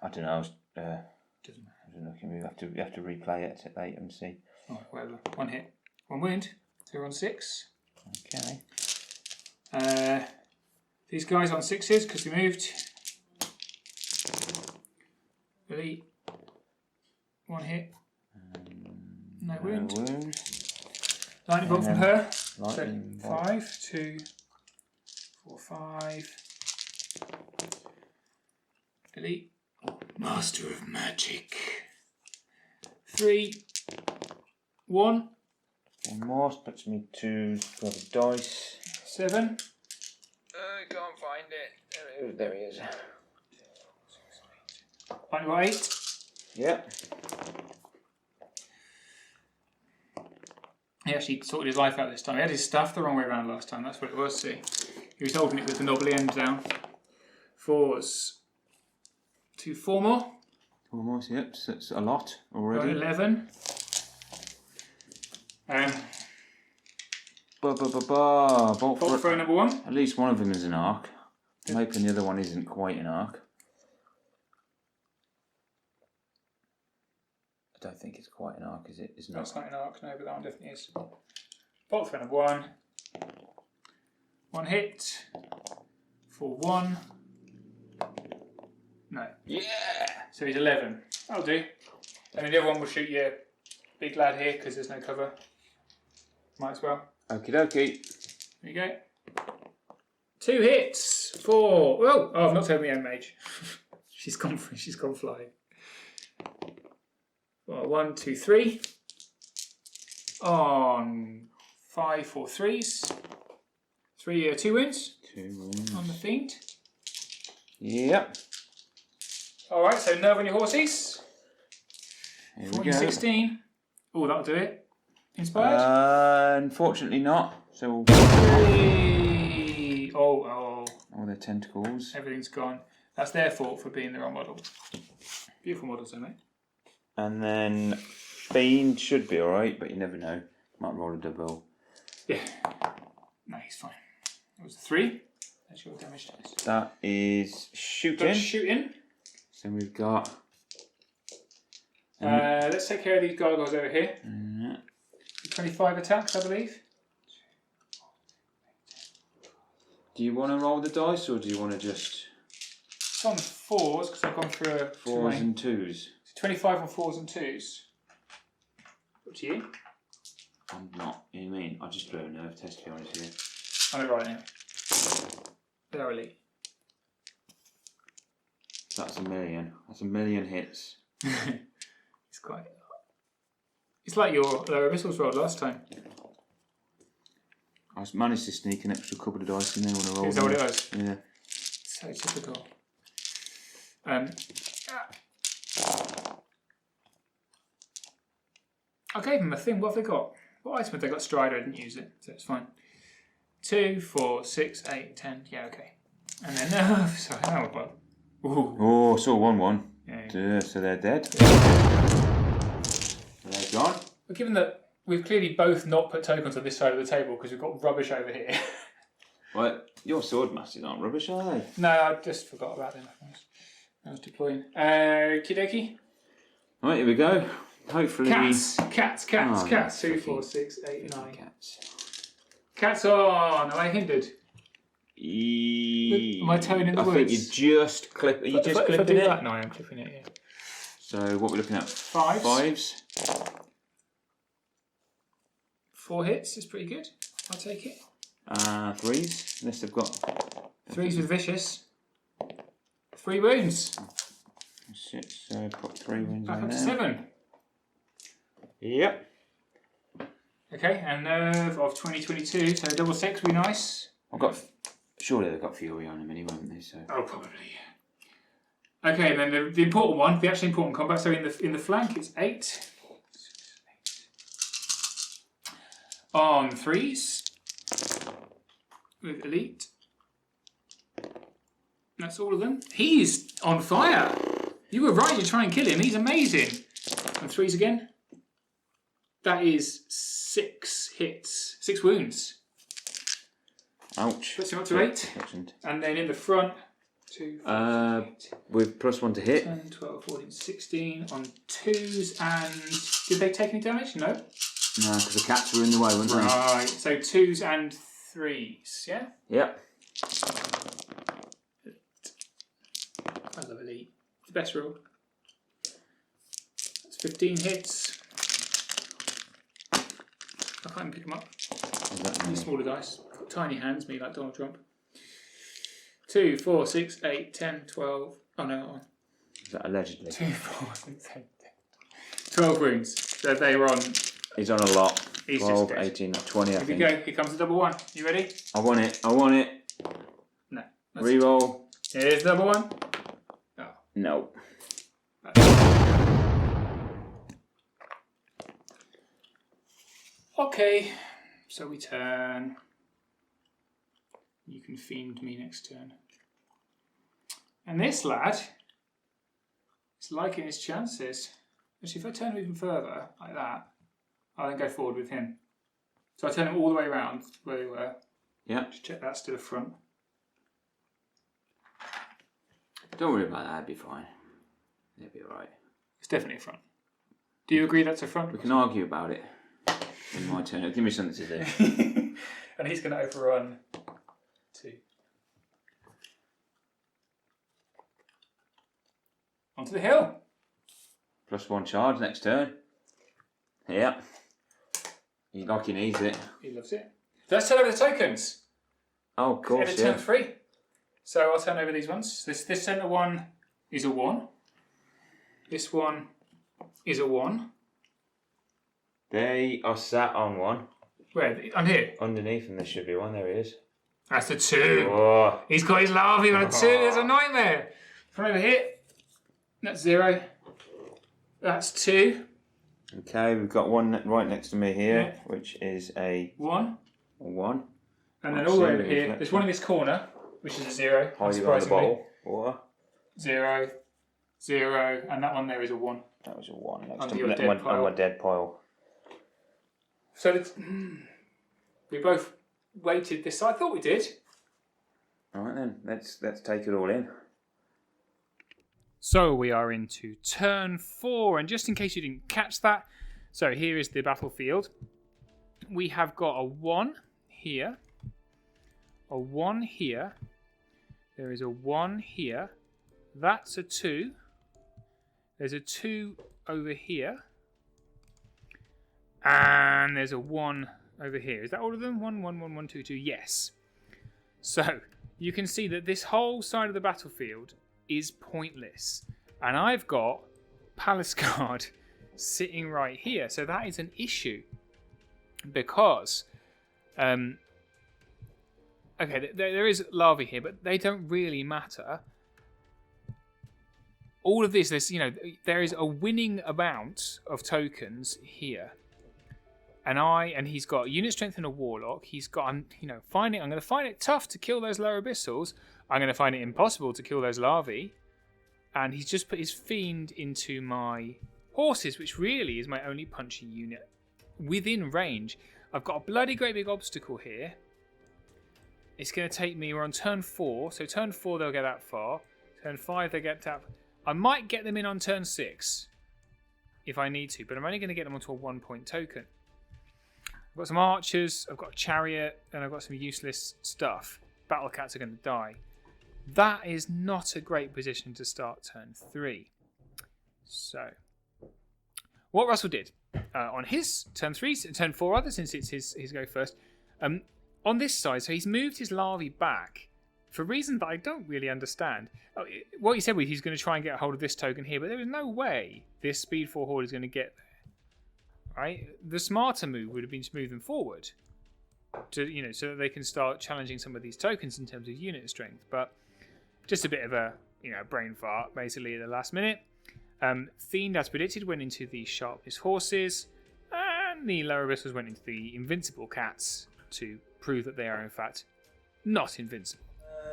I don't know. Doesn't matter. I don't know. We have to replay it later and see. Oh, whatever. 1 hit. 1 wound. So we're on 6. Okay. These guys on 6s because we moved. Elite. 1 hit. No wound. Lightning bolt from her. So 5, 2, 4, 5. Elite. Master of Magic. 3, 1. 1 more puts me to 12 dice. 7. I can't find it. There he is. Lightning bolt 8. Yep. He actually sorted his life out this time. He had his stuff the wrong way around last time. That's what it was, see. He was holding it with the knobbly end down. 4s. 2, 4 more. 4 more, yep. So it's a lot already. Got 11. Bolt throw number 1. At least one of them is an arc. I'm hoping the other one isn't quite an arc. I don't think it's quite an arc, is it? It's not. That's not an arc, no, but that one definitely is. Bolt throw number 1. 1 hit. For 1. No. Yeah! So he's 11. That'll do. And then the other one will shoot your big lad here because there's no cover. Might as well. Okie dokie. There you go. 2 hits for... Oh, I've not told my own mage. she's gone flying. Well, 1, 2, 3. On 5, 4 3s. 2 wounds. 2 wounds. On the fiend. Yep. Alright, so nerve on your horses. Here 14, we go. 16. Oh, that'll do it. Inspired? Unfortunately not. So Hey! Oh. all the tentacles. Everything's gone. That's their fault for being the wrong model. Beautiful models, though, mate. And then Fiend should be alright, but you never know. Might roll a double. Yeah. No, he's fine. That was 3. That's your damage dice. That is shooting. That's shooting. So we've got. Let's take care of these gargoyles over here. 25 attacks, I believe. Do you want to roll the dice, or do you want to just? It's on 4s because I've gone through a 4s and 2s. So 25 on 4s and 2s. Up to you. I'm not. You mean? I'll just throw a nerve test to be honest with you. I'm right anyway. They're elite. That's a million. That's a million hits. It's quite. It's like your lower missiles roll last time. I managed to sneak an extra couple of dice in there when I rolled. Is that what it was? Yeah. So typical. I gave them a thing. What have they got? What item have they got? Strider. I didn't use it, so it's fine. 2, 4, 6, 8, 10. Yeah, okay. And then sorry, that was one. Ooh. Oh, I saw 1-1. Yeah. So they're dead. They're gone. But given that we've clearly both not put tokens on this side of the table because we've got rubbish over here. Well, your sword masters aren't rubbish, are they? No, I just forgot about them. I was deploying. Kidoki. Right, here we go. Hopefully. Cats. Oh, 2, 4, 6, 8, 9. Cats. Cats on. Am I hindered? Am I towing in the I woods? think you just clip. Are you just clipping it? That? No, I'm clipping it. Yeah. So what we're looking at? 5s. 5s. 4 hits is pretty good. I'll take it. 3s. Unless they've got 3s with vicious. 3 wounds. 6. So put 3 wounds Back in up to there. 7. Yep. Okay, and nerve of 2022. So double 6 would be nice. Surely they've got Fury on them anyway, haven't they? So. Oh, probably. Okay, then the important one, the actually important combat. So in the flank, it's 8. On 3s with elite. That's all of them. He's on fire. You were right to try and kill him. He's amazing. And 3s again. That is 6 hits, 6 wounds. Ouch. Puts him up to 8. Excellent. And then in the front, 2, 4, 8, With +1 to hit. 10, 12, 14, 16 on 2s. And did they take any damage? No. No, because the cats were in the way, weren't they? Right. So 2s and 3s. Yeah. Yep. I love elite. It's the best roll. That's 15 hits. I can't even pick them up. These smaller dice. Got tiny hands, me like Donald Trump. 2, 4, 6, 8, 10, 12. Oh no, that one. Is that allegedly? 2, 4, 6, 8, 10. 12 wounds. So they were on. He's on a lot. He's 12, just dead. 18, 20, I Here we think. go. Here comes the double 1. You ready? I want it. I want it. No. Reroll. Here's double 1. Oh. No. Okay. So we turn. You can fiend me next turn. And this lad is liking his chances. Actually, if I turn him even further, like that, I'll then go forward with him. So I turn him all the way around where they were. Yeah. Just check that's to the front. Don't worry about that. It'll be fine. It'll be alright. It's definitely a front. Do you agree that's a front? We can argue about it. In my turn. Give me something to do. And he's going to overrun 2. Onto the hill. +1 charge next turn. Yeah. He like he needs it. He loves it. Let's turn over the tokens. Oh, of course, Edit yeah. turn 3. So I'll turn over these ones. This centre one is a 1. This one is a 1. They are sat on one. Where? I'm here. Underneath him there should be one. There he is. That's a 2. Oh. He's got his larvae on a 2. There's a nightmare. From over here. That's 0. That's 2. Okay, we've got one right next to me here, Yeah. which is a 1. 1. And then all the way over here. There's one in this corner, which is a 0. Hiding on the Unsurprisingly. bottle. Water. 0. 0. And that one there is a 1. That was a 1 next Under to your my, dead on pile. my dead pile. So we both weighted this. I thought we did. All right then, let's take it all in. So we are into turn 4, and just in case you didn't catch that, so here is the battlefield. We have got a 1 here, a 1 here, there is a 1 here, that's a 2, there's a 2 over here, and there's a 1 over here. Is that all of them? 1, 1, 1, 1, 2, 2, yes. So you can see that this whole side of the battlefield is pointless, and I've got Palace Guard sitting right here, so that is an issue because okay, there is larvae here, but they don't really matter. All of this, there is a winning amount of tokens here, and he's got unit strength and a warlock. He's got, I'm going to find it tough to kill those lower abyssals. I'm going to find it impossible to kill those larvae. And he's just put his fiend into my horses, which really is my only punchy unit within range. I've got a bloody great big obstacle here. It's going to take me, we're on turn 4. So turn 4 they'll get that far. Turn 5 they get that. I might get them in on turn 6 if I need to, but I'm only going to get them onto a 1-point token. I've got some archers, I've got a chariot, and I've got some useless stuff. Battle cats are going to die. That is not a great position to start turn 3. So, what Russell did on his turn 3, turn 4 rather, since it's his go first, on this side, so he's moved his larvae back for reasons that I don't really understand. What he said was he's going to try and get a hold of this token here, but there is no way this Speed 4 Horde is going to get there. Right? The smarter move would have been to move them forward, to so that they can start challenging some of these tokens in terms of unit strength. But just a bit of a brain fart basically at the last minute. Fiend, as predicted, went into the sharpest horses, and the lower abyssals went into the invincible cats to prove that they are in fact not invincible.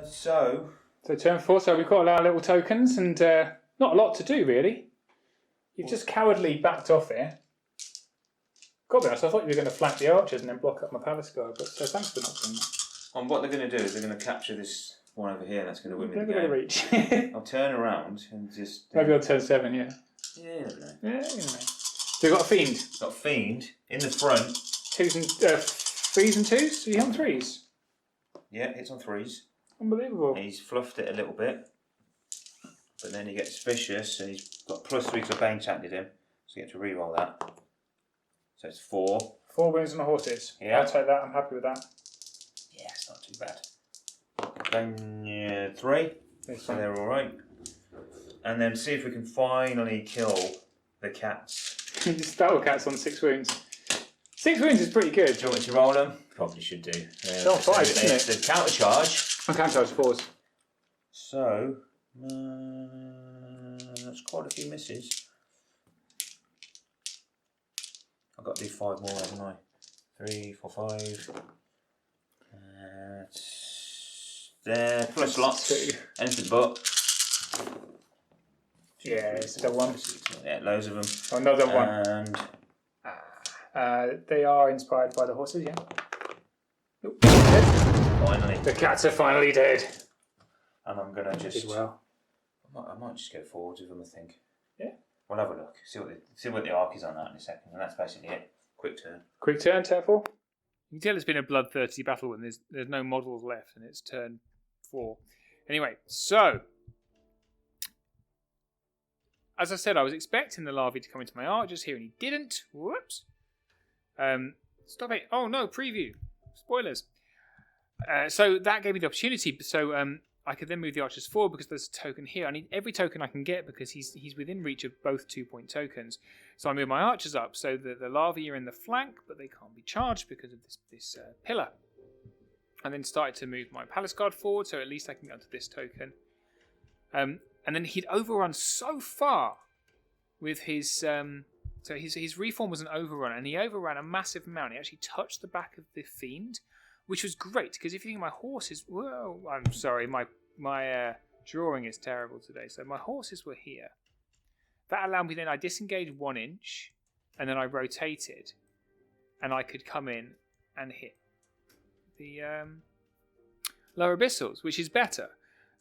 So turn 4, so we've got our little tokens, and not a lot to do really. You've just cowardly backed off here. Got to be honest, I thought you were going to flank the archers and then block up my palace guard, but so thanks for not doing that. And what they're going to do is they're going to capture this one over here, and that's going to win me the Never game. going to reach. I'll turn around and just... Maybe on turn 7, yeah. Yeah, you never know. Yeah, you know. So we've got a fiend. Got Fiend in the front. 2s and 3s and 2s? Are you on 3s? Yeah, hits on 3s. Unbelievable. He's fluffed it a little bit, but then he gets vicious, and he's got +3 because I bane chanted him, so you get to reroll that. So it's 4. 4 wins on the horses. Yeah. I'll take that. I'm happy with that. Yeah, it's not too bad. Then 3. So they're all right. And then see if we can finally kill the cats. Just battle cats on 6 wounds. 6 wounds is pretty good. Do you want me to roll them? Probably should do. It's on 5, isn't it? The counter charge. I can't charge 4s. So that's quite a few misses. I've got to do 5 more, haven't I? 3, 4, 5. There, plus lots. 2. Ends with the butt. Yeah, it's a double 1. Yeah, loads of them. Another 1. And They are inspired by the horses, yeah. Nope. finally. The cats are finally dead. And I'm gonna just. Did well. I might just go forwards with them. I think. Yeah. We'll have a look. See what the arc is on that in a second, and that's basically it. Quick turn. Quick turn, turn 4. You can tell it's been a bloodthirsty battle when there's no models left, and it's turn 4. Anyway, so as I said, I was expecting the larvae to come into my archers here, and he didn't. Whoops. Stop it. Oh no, preview. Spoilers. So that gave me the opportunity. So I could then move the archers forward because there's a token here. I need every token I can get because he's within reach of both 2-point tokens. So I move my archers up so that the larvae are in the flank, but they can't be charged because of this pillar. And then started to move my palace guard forward, so at least I can get onto this token. And then he'd overrun so far with his... So his reform was an overrun, and he overran a massive amount. He actually touched the back of the fiend, which was great, because if you think my horses... Whoa, I'm sorry, my drawing is terrible today. So my horses were here. That allowed me then, I disengaged 1 inch, and then I rotated, and I could come in and hit the... lower abyssals, which is better.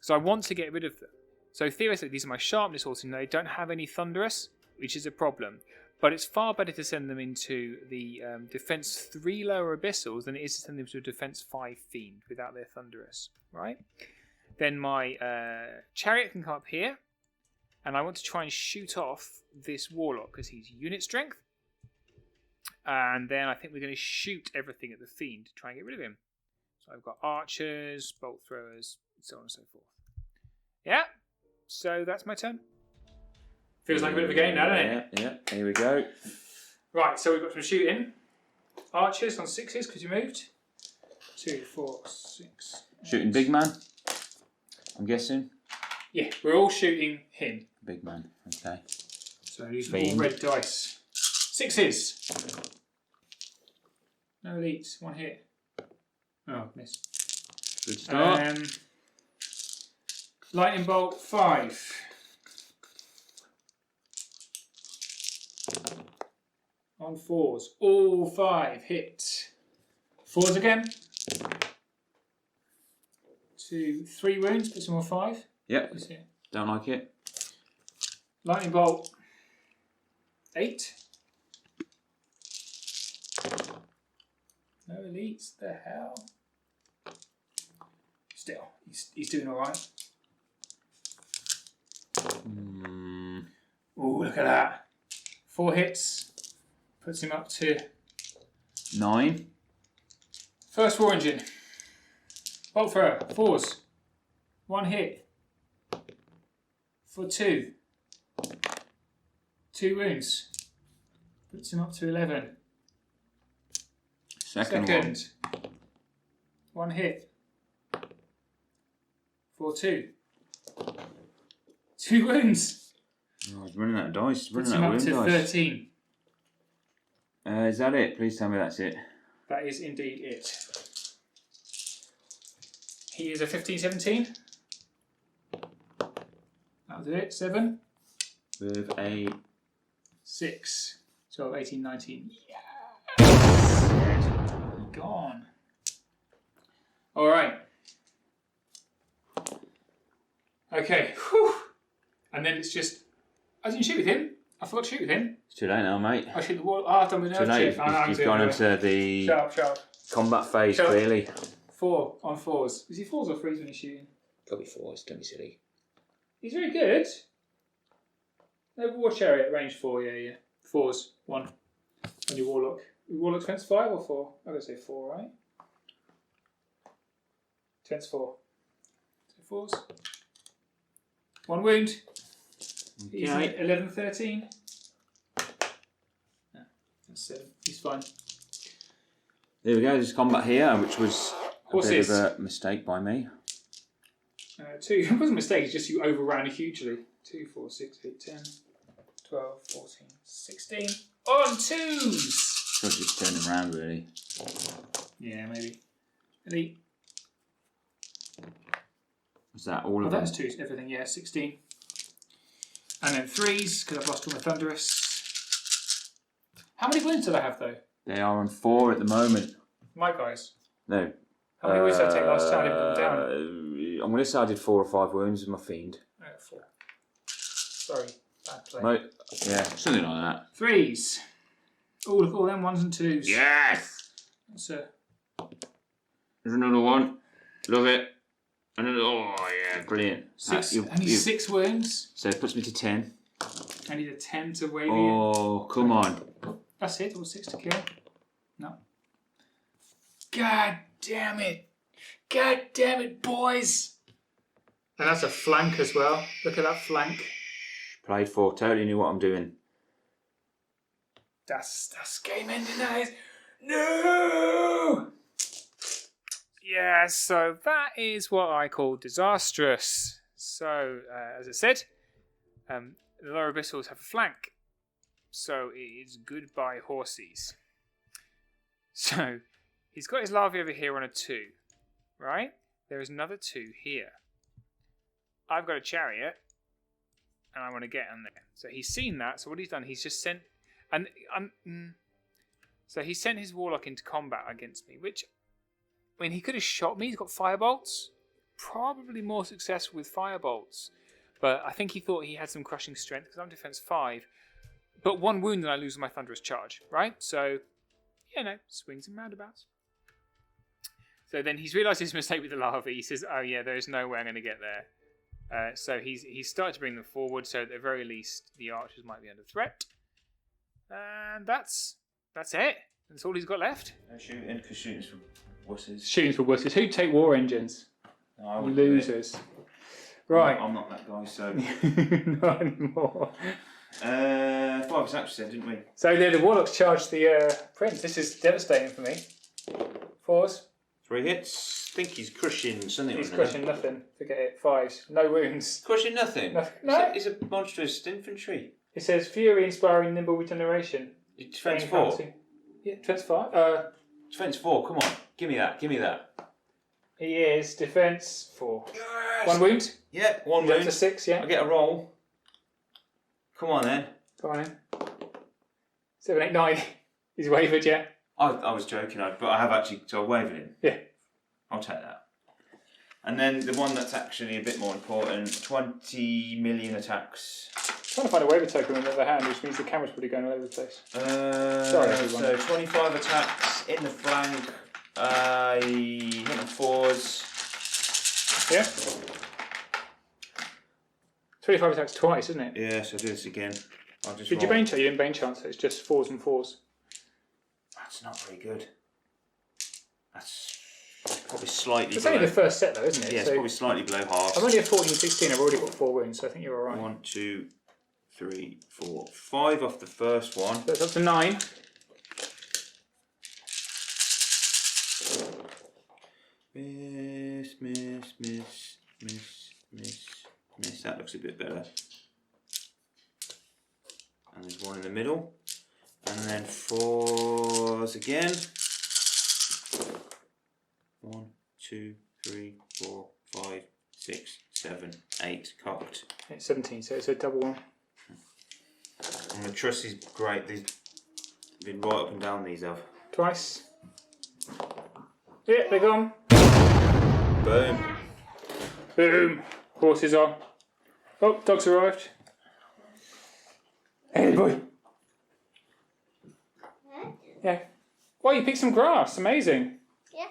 So I want to get rid of them. So theoretically, these are my sharpness horses, and they don't have any thunderous, which is a problem. But it's far better to send them into the defense 3 lower abyssals than it is to send them to a defense 5 fiend without their thunderous, right? Then my chariot can come up here, and I want to try and shoot off this warlock because he's unit strength. And then I think we're going to shoot everything at the fiend to try and get rid of him. So I've got archers, bolt throwers, so on and so forth. Yeah, so that's my turn. Feels like a bit of a game now, doesn't it? Yeah, here we go. Right, so we've got some shooting. Archers on 6s because you moved. 2, 4, 6. Shooting big man, I'm guessing. Yeah, we're all shooting him. Big man, okay. So using all red dice. 6s. No elites, 1 hit. Oh, miss. Good start. Lightning bolt 5. On 4s. All 5 hit. 4s again. 2, 3 wounds, put some more 5. Yep. Don't like it. Lightning bolt 8. No elites, the hell. Still, he's doing alright. Ooh, look at that. 4 hits. Puts him up to 9. First war engine. Bolt thrower, 4s. 1 hit. For 2. 2 wounds. Puts him up to 11. Second. 1 hit. For 2. 2 wounds. Oh, he's running out of dice. Puts him up to 13. Is that it? Please tell me that's it. That is indeed it. He is a 15-17. That'll do it. 7. With a 6. 12, 18, 19. Yes! Gone. Alright. Okay. Whew. And then it's just... I didn't shoot with him. I forgot to shoot with him. It's too late now, mate. I shoot the wall. Oh, I've done with Too late. nerve You've gone into the Sharp. combat phase, Sharp. clearly. 4 on 4s. Is he 4s or 3s when he's shooting? Got to be 4s, don't be silly. He's very good. No, war chariot, range 4, yeah. 4s, 1. On your warlock. Warlock defense 5 or 4? I'm going to say 4, right? Defense 4. So 4s. 1 wound. He's 11, 13. No, that's 7. He's fine. There we go, there's combat here, which was Horses. a bit of a mistake by me. 2. It wasn't a mistake, it's just you overran hugely. 2, 4, 6, 8, 10, 12, 14, 16. On 2s! Should just turn them around, really. Yeah, maybe. Elite. Was that all of That's them? 2s, everything, yeah, 16. And then 3s, because I've lost all my thunderous. How many wounds did I have, though? They are on 4 at the moment. My guys. No. How many wounds did I take last time? I didn't put them down. I'm going to say I did 4 or 5 wounds with my fiend. 4. Sorry, bad play. Right. Yeah, something like that. 3s. Oh, look at all them 1s and 2s. Yes! That's There's another one. Love it. Another. Oh, yeah, brilliant. 6. Only 6 wounds. So it puts me to 10. I need a 10 to weigh me. Oh, come on. That's it, all 6 to kill. No. God damn it. God damn it, boys. And that's a flank as well. Look at that flank. Played 4. Totally knew what I'm doing. That's game ending, that is. No! Yeah, so that is what I call disastrous. So, as I said, the lower abyssals have a flank. So it is goodbye horsies. So he's got his larvae over here on a 2, right? There is another 2 here. I've got a chariot, and I want to get on there. So he's seen that. So what he's done, he's just sent, so he sent his warlock into combat against me, which I mean, he could have shot me. He's got firebolts. Probably more successful with firebolts. But I think he thought he had some crushing strength because I'm defense 5. But 1 wound and I lose my thunderous charge, right? So, swings and roundabouts. So then he's realised his mistake with the larvae. He says, oh yeah, there's no way I'm going to get there. So he's started to bring them forward. So at the very least, the archers might be under threat. And that's it. That's all he's got left. No shooting, because shooting's for wusses. Shooting's for wusses. Who'd take war engines? No, I wouldn't do Losers. Right. I'm not that guy, so... Not anymore. 5 attacks then, didn't we? So the warlocks charged the prince. This is devastating for me. 4s. 3 hits. I think he's crushing something. He's crushing nothing. Forget it. 5s. No wounds. Crushing nothing? No. He's a monstrous infantry. It says fury inspiring nimble regeneration. Defense 4? Yeah, defense 5. Defense 4, come on. Give me that. He is defense 4. Yes! 1 wound? Yeah, 1 That's wound. a 6, yeah. I get a roll. Come on then. Go on in. 7, 8, 9. He's wavered, yeah. I was joking, but I have actually, so I wavered him. Yeah. I'll take that. And then the one that's actually a bit more important, 20 million attacks. I'm trying to find a waiver token on the other hand, which means the camera's probably going all over the place. Sorry, everyone. So 25 attacks in the flank. Hit on 4s. Yeah. 25 attacks twice, isn't it? Yeah, so do this again. Did you bane chance? You didn't bane chance, so it's just 4s and 4s. That's not very good. That's probably slightly It's below. only the first set though, isn't it? Yeah, it's probably slightly below half. I'm only at 14-16, I've already got 4 wounds, so I think you're alright. 1, 2, 3, 4, 5 off the first one. So it's up to 9. Miss. That looks a bit better. And there's 1 in the middle. And then 4s again. 1, 2, 3, 4, 5, 6, 7, 8. Cocked. It's 17, so it's a double 1. And the truss is great. They've been right up and down, these have. Twice. Yeah, they're gone. Boom. Boom. Horses on. Oh, dog's arrived. Hey, boy. What? Yeah. Well, you picked some grass. Amazing. Yeah.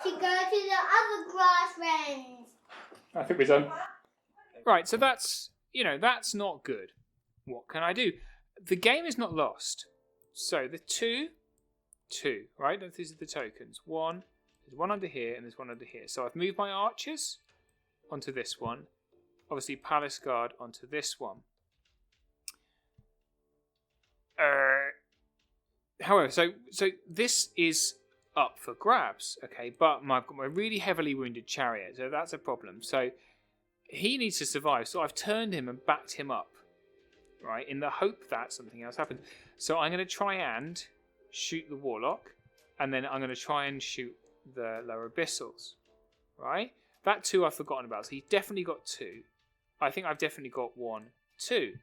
To go to the other grasslands. I think we're done. Right, so that's not good. What can I do? The game is not lost. So the 2, right? These are the tokens. 1, there's 1 under here and there's 1 under here. So I've moved my archers onto this one. Obviously Palace Guard onto this one. However, so this is up for grabs, okay? But I've got my really heavily wounded chariot, so that's a problem. So he needs to survive. So I've turned him and backed him up, right? In the hope that something else happens. So I'm going to try and shoot the warlock, and then I'm going to try and shoot the lower abyssals, right? That 2 I've forgotten about. So he's definitely got 2. I think I've definitely got 1, 2.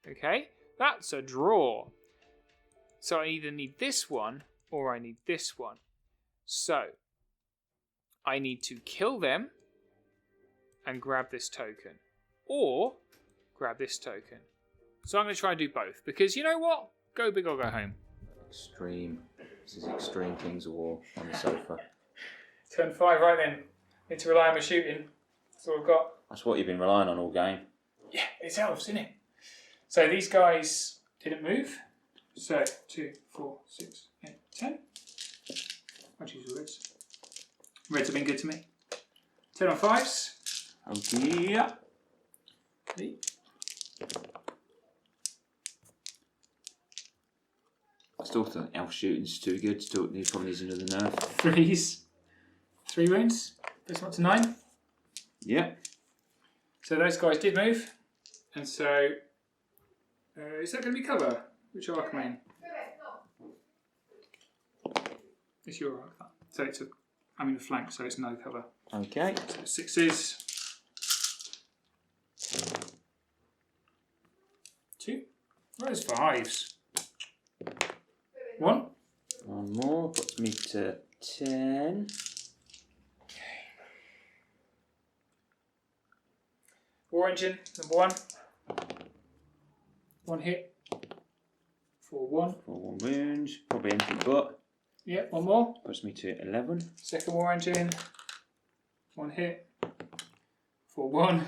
Okay? That's a draw. So I either need this one or I need this one. So I need to kill them and grab this token. Or grab this token. So I'm going to try and do both. Because you know what? Go big or go home. Extreme. This is extreme Kings of War on the sofa. Turn 5, right then. Need to rely on my shooting. That's all I've got. That's what you've been relying on all game. Yeah, it's elves, isn't it? So these guys didn't move. So 2, 4, 6, 8, 10. I'll choose the reds. Reds have been good to me. 10 on 5s. Oh yeah. Okay. I still think elf shooting's too good. Still probably needs another nerf. 3s. 3 wounds. This one to 9. Yeah. So those guys did move. And so is that going to be cover? Which arcane? It's your arc. So it's a flank, so it's no cover. Okay. So 6s. 2. Where's 5s? 1. One more. Puts me to 10. War Engine, number 1. 1 hit. For 1. For 1 wound. Probably empty butt. Yep, 1 more. Puts me to 11. Second War Engine. 1 hit. For 1.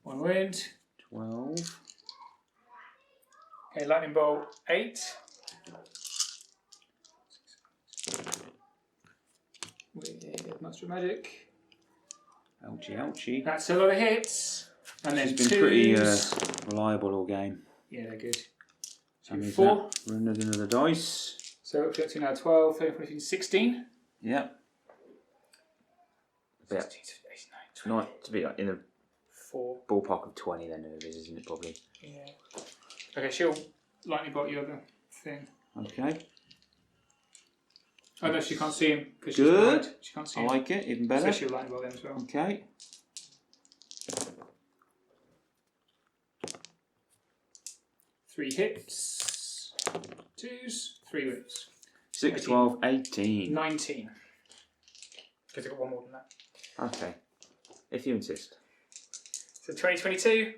1 wound. 12. Okay, Lightning Bolt 8. With Monster Magic. Ouchie, ouchie. That's a lot of hits. And then It's been twos. pretty reliable all game. Yeah, they're good. So I need 4. that. Run another dice. So up to now 12, 13, 14, 16. Yeah. 16, 18, 19, 20. Not to be in the 4. ballpark of 20 then, it is, isn't it, probably? Yeah. Okay, she'll lightning bolt your other thing. Okay. Oh no, she can't see him because she's Good. blind. She can't see I him. like it, even So better. she'll lightning bolt them as well. Okay. 3 hits. 2s. 3 wins. 6, 12, 18. 19. Because I got 1 more than that. Okay. If you insist. So 2022.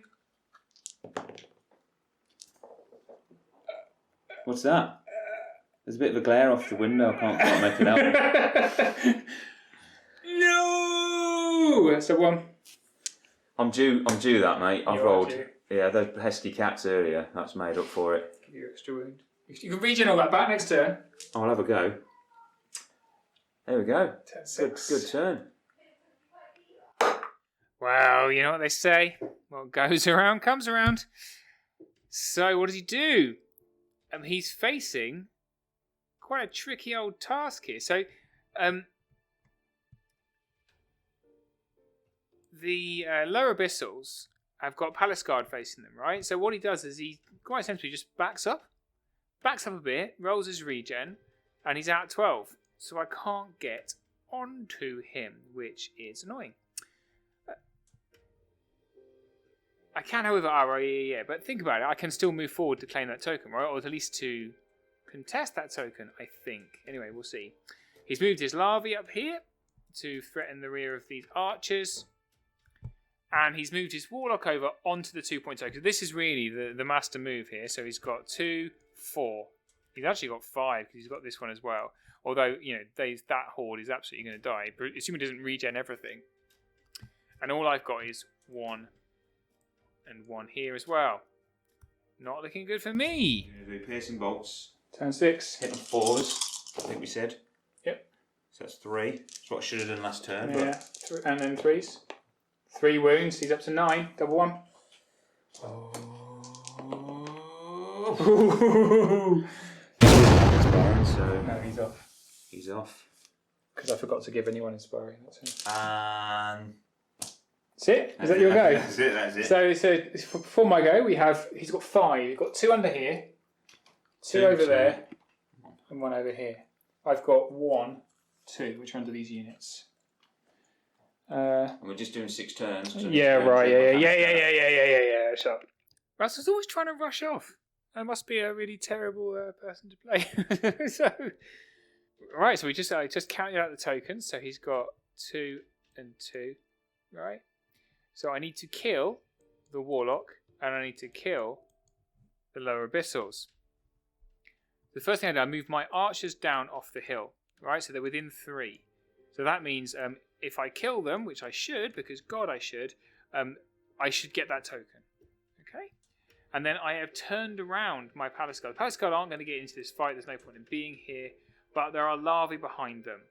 What's that? There's a bit of a glare off the window. I can't quite make it out. No! So 1. I'm due that, mate. I've You are rolled. due. Yeah, those pesky cats earlier. That's made up for it. Give you extra wound. You can regen all that back next turn. I'll have a go. There we go. 10, Good, 6. good turn. Well, you know what they say. What goes around comes around. So what does he do? He's facing quite a tricky old task here. So the lower abyssals have got Palace Guard facing them, right? So what he does is he quite simply just backs up a bit, rolls his regen, and he's out 12. So I can't get onto him, which is annoying. I can, however, but think about it. I can still move forward to claim that token, right? Or at least to contest that token, I think. Anyway, we'll see. He's moved his larvae up here to threaten the rear of these archers. And he's moved his warlock over onto the 2-point token. This is really the master move here. So he's got 2, 4. He's actually got 5 because he's got this one as well. Although, you know, that horde is absolutely going to die. Assuming it doesn't regen everything. And all I've got is 1 and 1 here as well. Not looking good for me. You're going to do piercing bolts. Turn 6. Hit on 4s, I think we said. Yep. So that's 3. That's what I should have done last turn. Yeah. And then 3s. 3 wounds. He's up to 9. Double 1. Oh. So No, he's off. he's off. Because I forgot to give anyone inspiring. That's it. And That's it? Is that your go? That's it, that's it. So for my go, he's got 5. We've got 2 under here, 2 over there, and 1 over here. I've got 1, 2, which are under these units. And we're just doing 6 turns. Yeah, right. Yeah. Shut up. Russell's always trying to rush off. I must be a really terrible person to play. So, right. So I just counted out the tokens. So he's got 2 and 2, right? So I need to kill the warlock, and I need to kill the lower abyssals. The firthing I do, I move my archers down off the hill, right? So they're within 3. So that means if I kill them, which I should, because God I should get that token. Okay? And then I have turned around my Palace Guard. Palace Guard aren't going to get into this fight. There's no point in being here. But there are larvae behind them.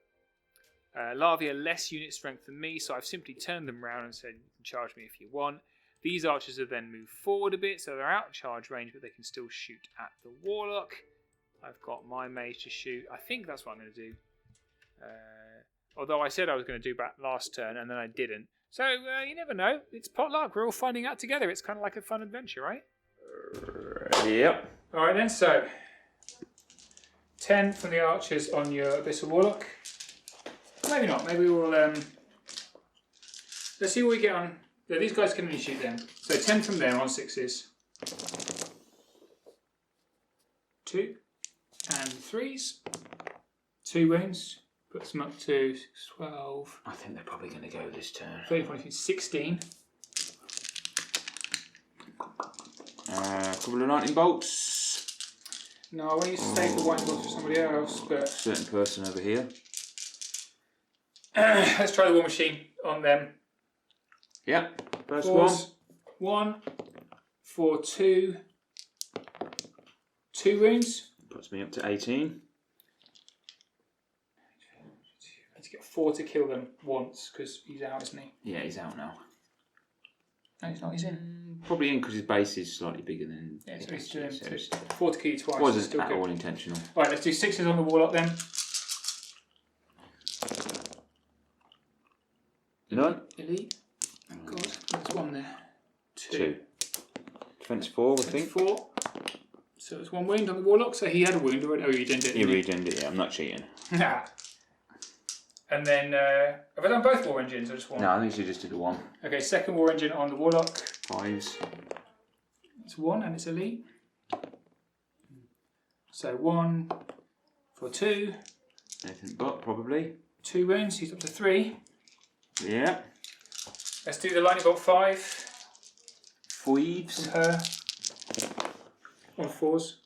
Larvae are less unit strength than me, so I've simply turned them around and said, you can charge me if you want. These archers have then moved forward a bit, so they're out of charge range, but they can still shoot at the warlock. I've got my mage to shoot. I think that's what I'm going to do. Although I said I was going to do back last turn, and then I didn't. So, you never know. It's potluck. We're all finding out together. It's kind of like a fun adventure, right? Yep. Alright then, so 10 from the archers on your Abyssal Warlock. Maybe not. Maybe we'll... let's see what we get on... Yeah, these guys can only shoot them. So 10 from them on 6s. 2 and 3s. 2 wounds. Puts them up to 12. I think they're probably going to go this turn. 30, 16. Couple of lightning bolts. No, I want you to save the white bolts for somebody else, but... Certain person over here. Let's try the war machine on them. Yeah, first Fours. one. 1 for 2. 2 wounds. Puts me up to 18. I need to get 4 to kill them once, because he's out, isn't he? Yeah, he's out now. No, he's not, he's in. Probably in because his base is slightly bigger than... Yeah, so he's it doing is, so it's- 4 to kill you twice. wasn't still at good. all intentional. Right, let's do 6s on the warlock then. None? Elite. Oh god, there's 1 there. 2. Defense 4, I think. 4. So it's 1 wound on the warlock, so he had a wound already. Oh, you didn't, You regened it, yeah, I'm not cheating. Nah. And then, have I done both war engines or just 1? No, I think you just did the 1. Okay, second war engine on the warlock. 5s. It's 1 and it's elite. So 1 for 2. Anything but, probably. 2 wounds, he's up to 3. Yeah. Let's do the lightning bolt 5 Fives. from her. On 4s.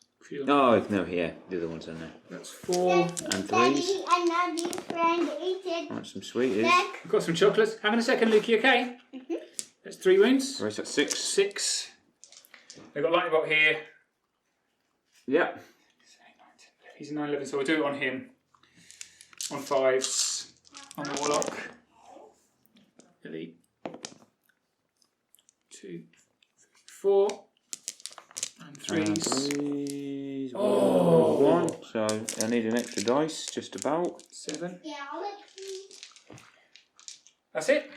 Oh, no, here. The other one's on there. That's 4. And 3s. Daddy, I love you, friend. Eat it. Right, some sweeties. Neck. We've got some chocolates. Hang on a second, Lukey, okay? That's 3 wounds. Right, so 6. 6. They've got lightning bolt here. Yeah. He's a 9-11, so we'll do it on him. On 5s. On the warlock. Elite. 2, 4. And 3s. 3s. Oh. 1. So I need an extra dice, just about. 7. Yeah, I'll let you. That's it.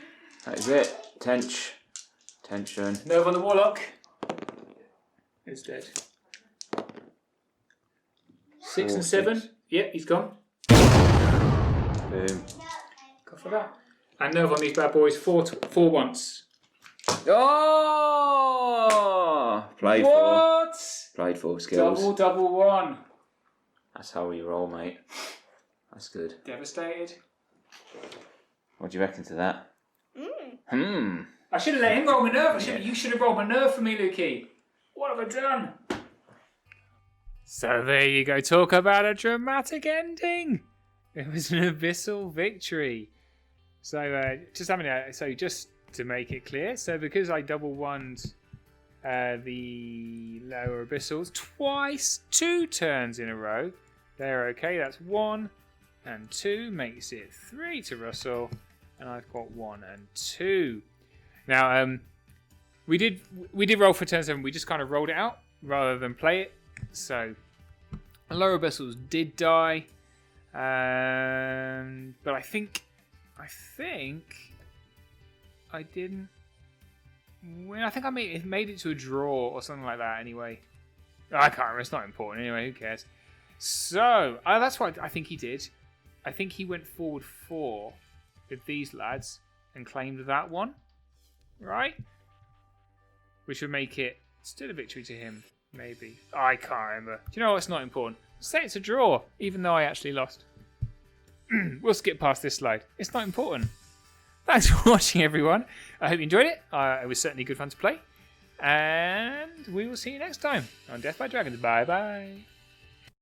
That is it. Tension. Nerve on the warlock. Is dead. 6 and 7. Yeah, he's gone. Boom. Go for that. And nerve on these bad boys. 4 once. Oh! Played for. What? Played for skills. Double 1. That's how we roll, mate. That's good. Devastated. What do you reckon to that? I should have let him roll my nerve. You should have rolled my nerve for me, Lukey. What have I done? So there you go. Talk about a dramatic ending. It was an abyssal victory. So just to make it clear, so because I double wonned the lower abyssals twice, 2 turns in a row, they're okay. That's 1 and 2 makes it 3 to Russell, and I've got 1 and 2. Now we did roll for turn 7. We just kind of rolled it out rather than play it. So the lower abyssals did die, but I think I didn't win. I think I made it to a draw or something like that. Anyway, I can't remember. It's not important. Anyway, who cares? So that's what I think he did. I think he went forward 4 with these lads and claimed that one, right? Which would make it still a victory to him, maybe. I can't remember. Do you know what? It's not important. Say it's a draw, even though I actually lost. We'll skip past this slide. It's not important. Thanks for watching, everyone. I hope you enjoyed it. It was certainly good fun to play. And we will see you next time on Death by Dragons. Bye-bye.